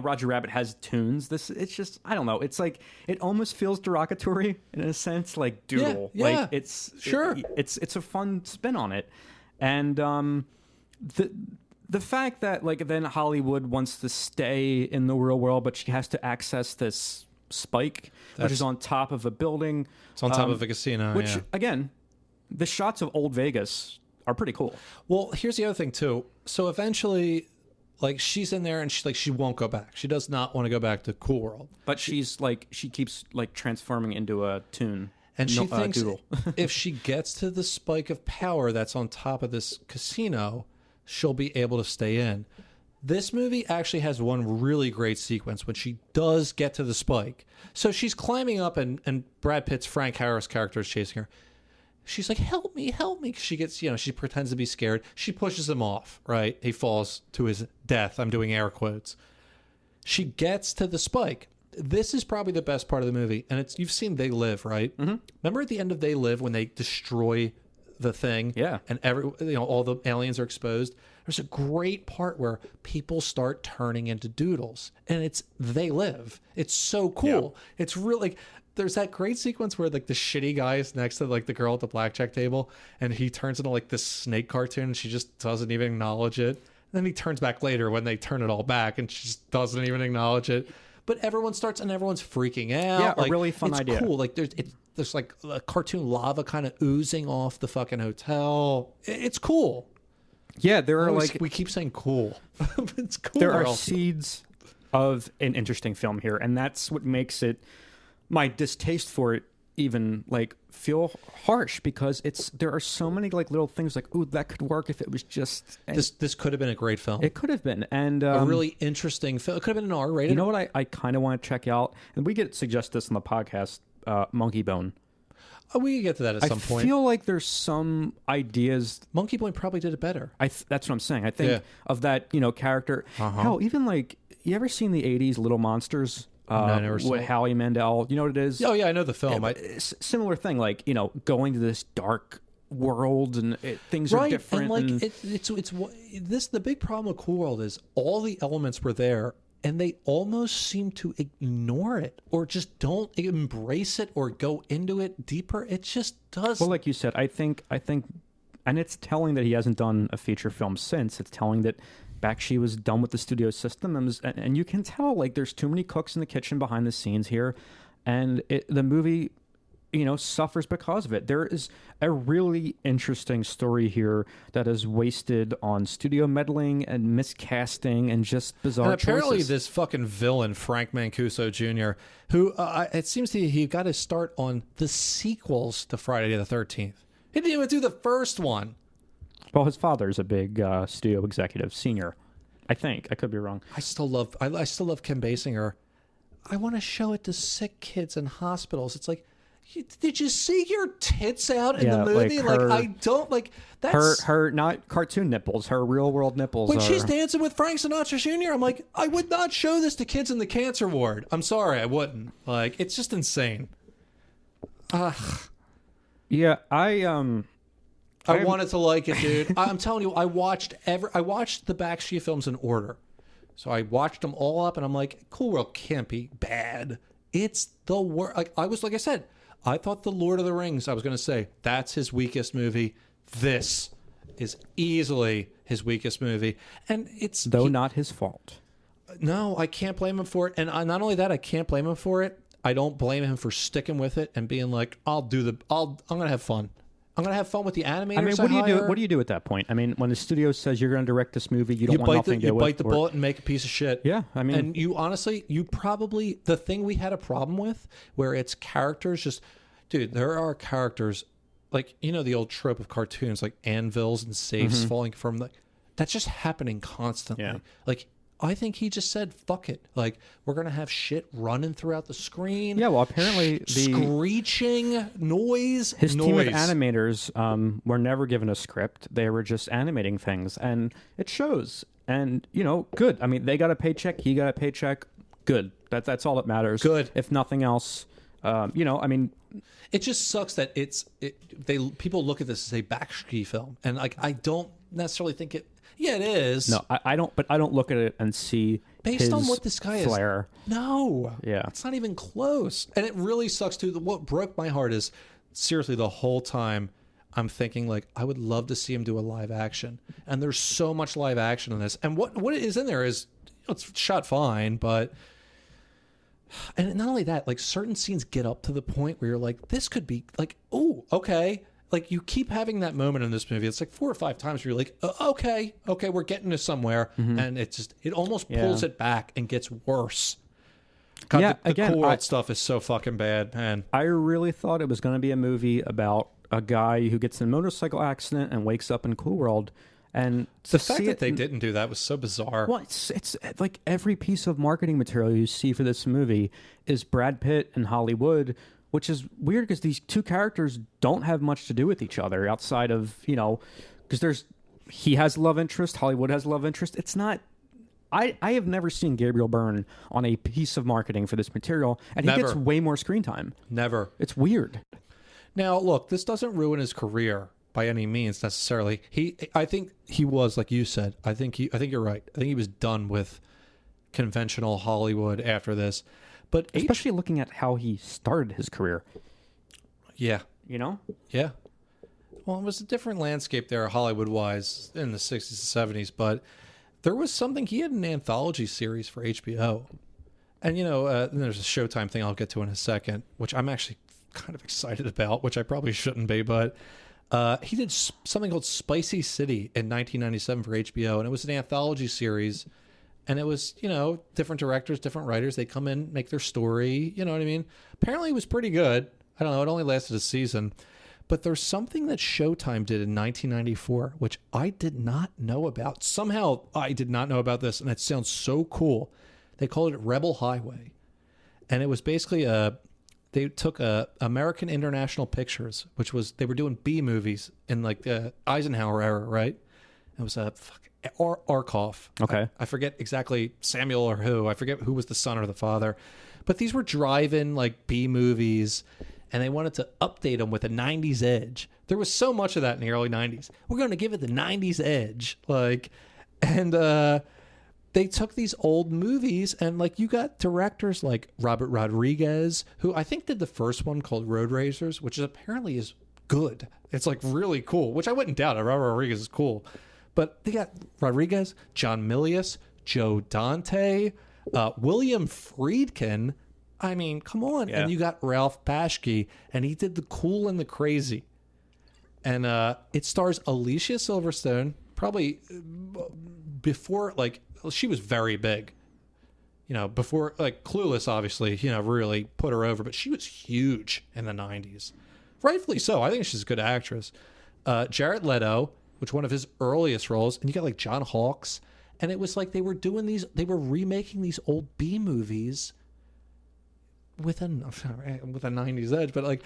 Roger Rabbit has tunes. It's just, I don't know. It's like, it almost feels derogatory in a sense, like doodle. Yeah. Like it's Sure. It's a fun spin on it. And the fact that like then Hollywood wants to stay in the real world, but she has to access this spike, which is on top of a building. It's on top of a casino, Which, yeah. again, the shots of old Vegas are pretty cool. Well, here's the other thing, too. So eventually, like, she's in there and she won't go back. She does not want to go back to Cool World. But she keeps like transforming into a tune. And she thinks doodle. if she gets to the spike of power that's on top of this casino, she'll be able to stay in. This movie actually has one really great sequence when she does get to the spike. So she's climbing up and Brad Pitt's Frank Harris character is chasing her. She's like, help me. She gets, she pretends to be scared. She pushes him off, right? He falls to his death. I'm doing air quotes. She gets to the spike. This is probably the best part of the movie. And you've seen They Live, right? Mm-hmm. Remember at the end of They Live when they destroy the thing? Yeah. And all the aliens are exposed. There's a great part where people start turning into doodles, and They Live. It's so cool. Yeah. It's really, there's that great sequence where like the shitty guy is next to like the girl at the blackjack table, and he turns into like this snake cartoon, and she just doesn't even acknowledge it. And then he turns back later when they turn it all back, and she just doesn't even acknowledge it. But everyone's freaking out. Yeah, like, a really fun idea. It's cool. Like there's like a cartoon lava kind of oozing off the fucking hotel. It's cool. Yeah, there are we keep saying cool. It's cool. There are seeds of an interesting film here, and that's what makes it my distaste for it even like feel harsh, because there are so many like little things like, ooh, that could work if it was just this could have been a great film. It could have been, and a really interesting film. It could have been an R-rated. You know what I kind of want to check out, and we get suggest this on the podcast, Monkey Bone. Oh, we can get to that at some point. I feel like there's some ideas. Monkey Bone probably did it better. That's what I'm saying. I think of that, character. Hell, even like, you ever seen the 80s Little Monsters? No, I never saw with it. Howie Mandel. You know what it is? Oh, yeah, I know the film. Similar thing, like, going to this dark world and things are different. And like, the big problem with Cool World is all the elements were there, and they almost seem to ignore it or just don't embrace it or go into it deeper. It just does. Well, like you said, I think, and it's telling that he hasn't done a feature film since. It's telling that Bakshi was done with the studio system, and you can tell like there's too many cooks in the kitchen behind the scenes here, and the movie, suffers because of it. There is a really interesting story here that is wasted on studio meddling and miscasting and just bizarre and apparently choices. this fucking villain, Frank Mancuso Jr., who it seems to he got his start on the sequels to Friday the 13th. He didn't even do the first one. Well, his father's a big studio executive, senior. I think. I could be wrong. I still love Kim Basinger. I want to show it to sick kids in hospitals. It's like, did you see your tits out in the movie? I don't like that's her not cartoon nipples, her real world nipples. When she's dancing with Frank Sinatra Jr., I'm like, I would not show this to kids in the cancer ward. I'm sorry, I wouldn't. Like, it's just insane. Yeah, I wanted to like it, dude. I'm telling you, I watched the Bakshi films in order. So I watched them all up, and I'm like, Cool World can't be bad. It's the worst. Like I said, I thought the Lord of the Rings, I was going to say, that's his weakest movie. This is easily his weakest movie. And it's... not his fault. No, I can't blame him for it. And not only that, I can't blame him for it. I don't blame him for sticking with it and being like, I'm going to have fun. I'm going to have fun with the animators. I mean, what do you do at that point? I mean, when the studio says you're going to direct this movie, you don't want nothing to do with it. You bite the bullet and make a piece of shit. Yeah, I mean... And you honestly, the thing we had a problem with, where it's characters just... Dude, there are characters, like, the old trope of cartoons, like anvils and safes falling from the... That's just happening constantly. Yeah. Like, I think he just said, fuck it. Like, we're going to have shit running throughout the screen. Yeah, well, apparently screeching noise. His team of animators were never given a script. They were just animating things, and it shows. And, good. I mean, they got a paycheck. He got a paycheck. Good. That's all that matters. Good. If nothing else, I mean... It just sucks that people look at this as a Bakshi film, and like I don't necessarily think it. Yeah, it is. No, I don't. But I don't look at it and see based on what this guy flair. Is. No, yeah, it's not even close, and it really sucks too. What broke my heart is seriously the whole time I'm thinking like I would love to see him do a live action, and there's so much live action in this, and what is in there is it's shot fine, but. And not only that, like certain scenes get up to the point where you're like, this could be like, oh, okay. Like you keep having that moment in this movie. It's like 4 or 5 times where you're like, okay, we're getting to somewhere. And it almost pulls it back and gets worse. God, the Cool World stuff is so fucking bad, man. I really thought it was going to be a movie about a guy who gets in a motorcycle accident and wakes up in Cool World. And the fact that they didn't do that was so bizarre. Well, it's like every piece of marketing material you see for this movie is Brad Pitt and Hollywood, which is weird because these two characters don't have much to do with each other outside of, because he has love interest, Hollywood has love interest. It's not... I have never seen Gabriel Byrne on a piece of marketing for this material, and he gets way more screen time. Never. It's weird. Now, look, this doesn't ruin his career by any means necessarily. I think he was, like you said, I think you're right. I think he was done with conventional Hollywood after this. But especially looking at how he started his career. Yeah. Yeah. Well, it was a different landscape there Hollywood-wise in the 60s and 70s, but there was something. He had an anthology series for HBO. And, there's a Showtime thing I'll get to in a second, which I'm actually kind of excited about, which I probably shouldn't be, but he did something called Spicy City in 1997 for HBO, and it was an anthology series, and it was, different directors, different writers. They come in, make their story, you know what I mean? Apparently it was pretty good. I don't know, it only lasted a season. But there's something that Showtime did in 1994, which I did not know about. Somehow I did not know about this, and it sounds so cool. They called it Rebel Highway. And it was basically they took American International Pictures, which was, they were doing B movies in like the Eisenhower era, right? It was Arkoff. Okay. I forget exactly Samuel or who. I forget who was the son or the father. But these were drive-in like B movies, and they wanted to update them with a 90s edge. There was so much of that in the early 90s. We're going to give it the 90s edge. They took these old movies, and like you got directors like Robert Rodriguez, who I think did the first one called Road Racers, which apparently is good. It's like really cool, which I wouldn't doubt it. Robert Rodriguez is cool. But they got Rodriguez, John Milius, Joe Dante, William Friedkin. I mean, come on. Yeah. And you got Ralph Bakshi, and he did The Cool and the Crazy. And it stars Alicia Silverstone, probably before, like, she was very big. You know, before, like, Clueless, obviously, you know, really put her over, but she was huge in the 90s. Rightfully so. I think she's a good actress. Jared Leto, which one of his earliest roles, and you got, like, John Hawkes. And it was like they were remaking these old B movies with a 90s edge, but, like,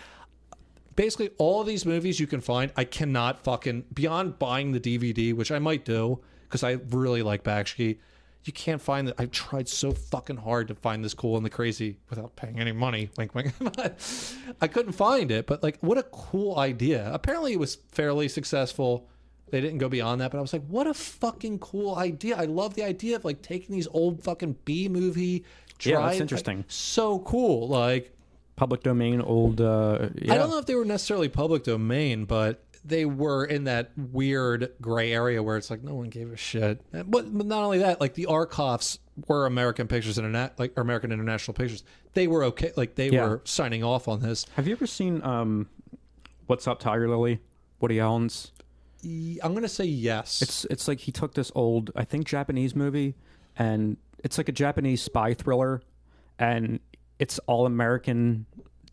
basically all of these movies you can find. I cannot fucking, beyond buying the DVD, which I might do, because I really like Bakshi. You can't find it. I've tried so fucking hard to find this Cool and the Crazy without paying any money. Wink, wink. I couldn't find it, but, like, what a cool idea. Apparently it was fairly successful. They didn't go beyond that, but I was like, what a fucking cool idea. I love the idea of, like, taking these old fucking B movie Yeah, that's interesting. Like, so cool. Like, Public domain, old. I don't know if they were necessarily public domain, but they were in that weird gray area where it's like no one gave a shit. But not only that, like, the archives were American Pictures or American International Pictures. They were okay. Like, they were signing off on this. Have you ever seen What's Up, Tiger Lily? Woody Allen's. I'm gonna say yes. It's like he took this old, I think, Japanese movie, and it's like a Japanese spy thriller, and it's all American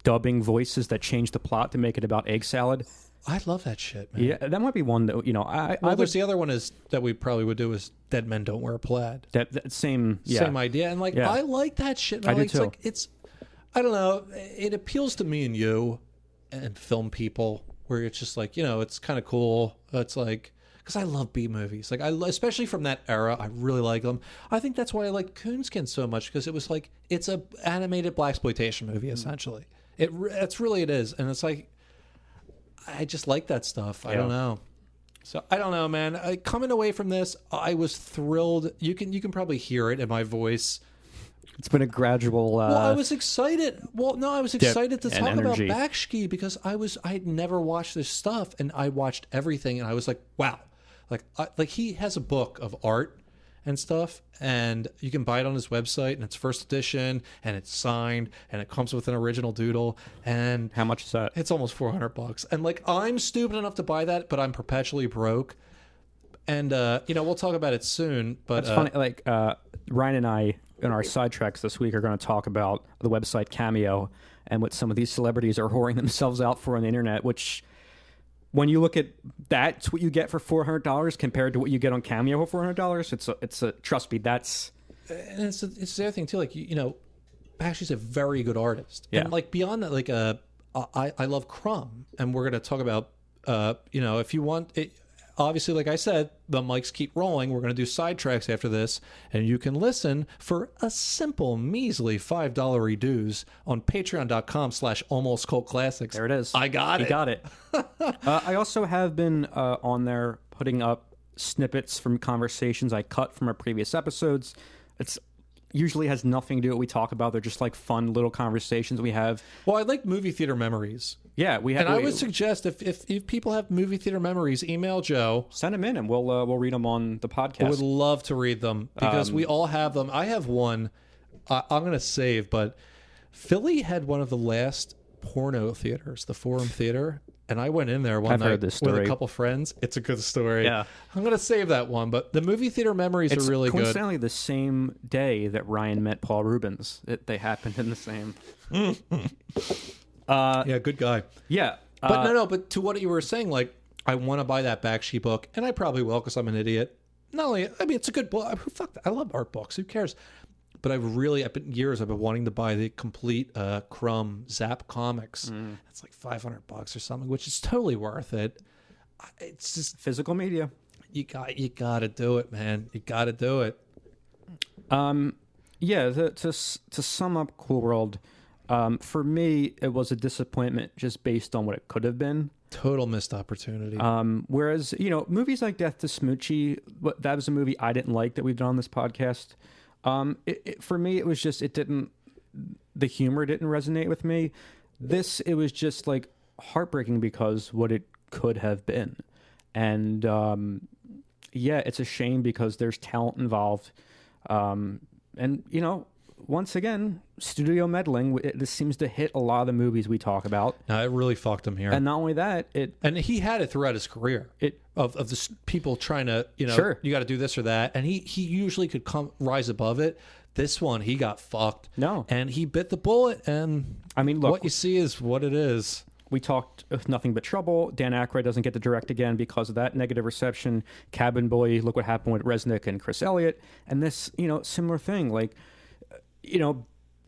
dubbing voices that change the plot to make it about egg salad. I love that shit, man. Yeah, that might be one that, you know, there's the other one is that we probably would do is Dead Men Don't Wear Plaid. That same idea, and, like, I like that shit. Man. I do like, too. Like, it's I don't know. It appeals to me and you and film people, where it's just like, you know, it's kind of cool. It's like, because I love B movies, like, especially from that era. I really like them. I think that's why I like Coonskin so much, because it was like, it's a animated blaxploitation movie essentially. It's really, it is, and it's like, I just like that stuff. I don't know. So I don't know, man. Coming away from this, I was thrilled. You can probably hear it in my voice. It's been a gradual. Well, I was excited. Well, no, I was excited to talk energy. about Bakshi because I had never watched this stuff, and I watched everything, and I was like, wow, like he has a book of art and stuff, and you can buy it on his website, and it's first edition, and it's signed, and it comes with an original doodle. And how much is that? It's almost $400, and, like, I'm stupid enough to buy that, but I'm perpetually broke. And you know, we'll talk about it soon. But it's funny. Like Ryan and I, in our sidetracks this week, are going to talk about the website Cameo and what some of these celebrities are whoring themselves out for on the internet, which, when you look at that, it's what you get for $400 compared to what you get on Cameo for $400. It's a trust me, that's. And it's the other thing too. Like, you know, Bakshi's a very good artist. Yeah. And, like, beyond that, like, I love Crumb, and we're going to talk about you know, if you want it. Obviously, like I said, the mics keep rolling. We're going to do sidetracks after this, and you can listen for a simple, measly $5 dues on patreon.com/almostcultclassics. There it is. I got it. You got it. I also have been on there putting up snippets from conversations I cut from our previous episodes. It's usually has nothing to do with what we talk about. They're just like fun little conversations we have. Well, I like movie theater memories. Yeah, we have. And I would suggest if people have movie theater memories, email Joe. Send them in, and we'll read them on the podcast. I would love to read them because we all have them. I have one I'm going to save, but Philly had one of the last porno theaters, the Forum Theater. And I went in there one night with a couple friends. It's a good story. Yeah. I'm going to save that one. But the movie theater memories are really good. It's coincidentally the same day that Ryan met Paul Rubens. They happened in the same. Yeah, good guy. Yeah. But but to what you were saying, like, I want to buy that Bakshi book, and I probably will because I'm an idiot. Not only, I mean, it's a good book. Fuck that. I love art books. Who cares? But I've been wanting to buy the complete Crumb Zap comics. It's like $500 or something, which is totally worth it. It's just physical media. You got to do it, man. You got to do it. Yeah. To sum up Cool World, for me, it was a disappointment just based on what it could have been. Total missed opportunity. Whereas, movies like Death to Smoochie, that was a movie I didn't like that we've done on this podcast. For me, it was just, the humor didn't resonate with me. It was just like heartbreaking because what it could have been. And Yeah, it's a shame because there's talent involved. And, you know, once again, studio meddling, this seems to hit a lot of the movies we talk about. No, it really fucked him here. And not only that, and he had it throughout his career of the people trying to, you know, Sure. you got to do this or that. And he usually could rise above it. This one, he got fucked. No. And he bit the bullet. And I mean, look, what you see is what it is. we talked of Nothing But Trouble. Dan Aykroyd doesn't get to direct again because of that negative reception. Cabin Boy, look what happened with Resnick and Chris Elliott. And this, you know, similar thing. Like, you know,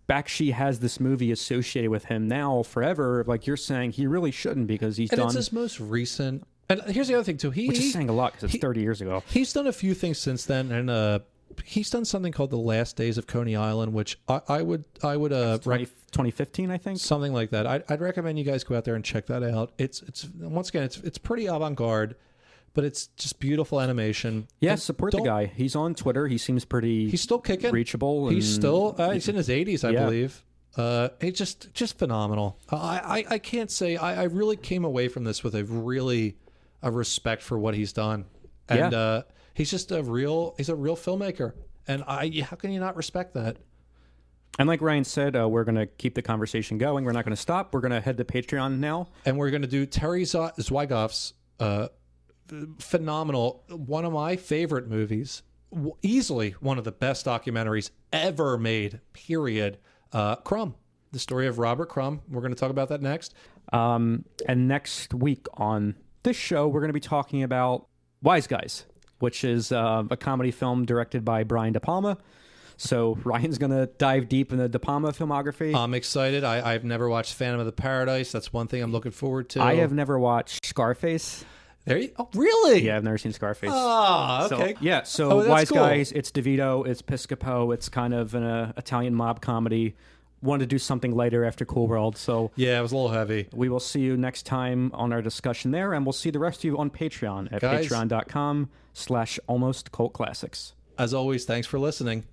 Bakshi has this movie associated with him now forever. Like you're saying, he really shouldn't because he's And done... it's his most recent... And here's the other thing, too. Which is saying a lot because it's 30 years ago. He's done a few things since then, and he's done something called The Last Days of Coney Island, which I would 2015, I think. Something like that. I'd recommend you guys go out there and check that out. It's once again, it's pretty avant-garde, but it's just beautiful animation. Yeah, And support the guy. He's on Twitter. He seems pretty... He's still kicking. Reachable. He's still... he's in his 80s, I Yeah. believe. It's just phenomenal. I can't say... I really came away from this with a respect for what he's done. And he's just a real filmmaker. And how can you not respect that? And like Ryan said, we're going to keep the conversation going. We're not going to stop. We're going to head to Patreon now. And we're going to do Terry Zweigoff's phenomenal, one of my favorite movies, easily one of the best documentaries ever made, period. Crumb, the story of Robert Crumb. We're going to talk about that next. And next week on this show, we're going to be talking about Wise Guys, which is a comedy film directed by Brian De Palma. So Ryan's going to dive deep in the De Palma filmography. I'm excited. I've never watched Phantom of the Paradise. That's one thing I'm looking forward to. I have never watched Scarface. Oh, really? Yeah, I've never seen Scarface. Ah, okay. So Wise cool. Guys, it's DeVito, it's Piscopo, it's kind of an Italian mob comedy. Wanted to do something lighter after Cool World, so... Yeah, it was a little heavy. We will see you next time on our discussion there, and we'll see the rest of you on Patreon at Guys, patreon.com/almostcultclassics. As always, thanks for listening.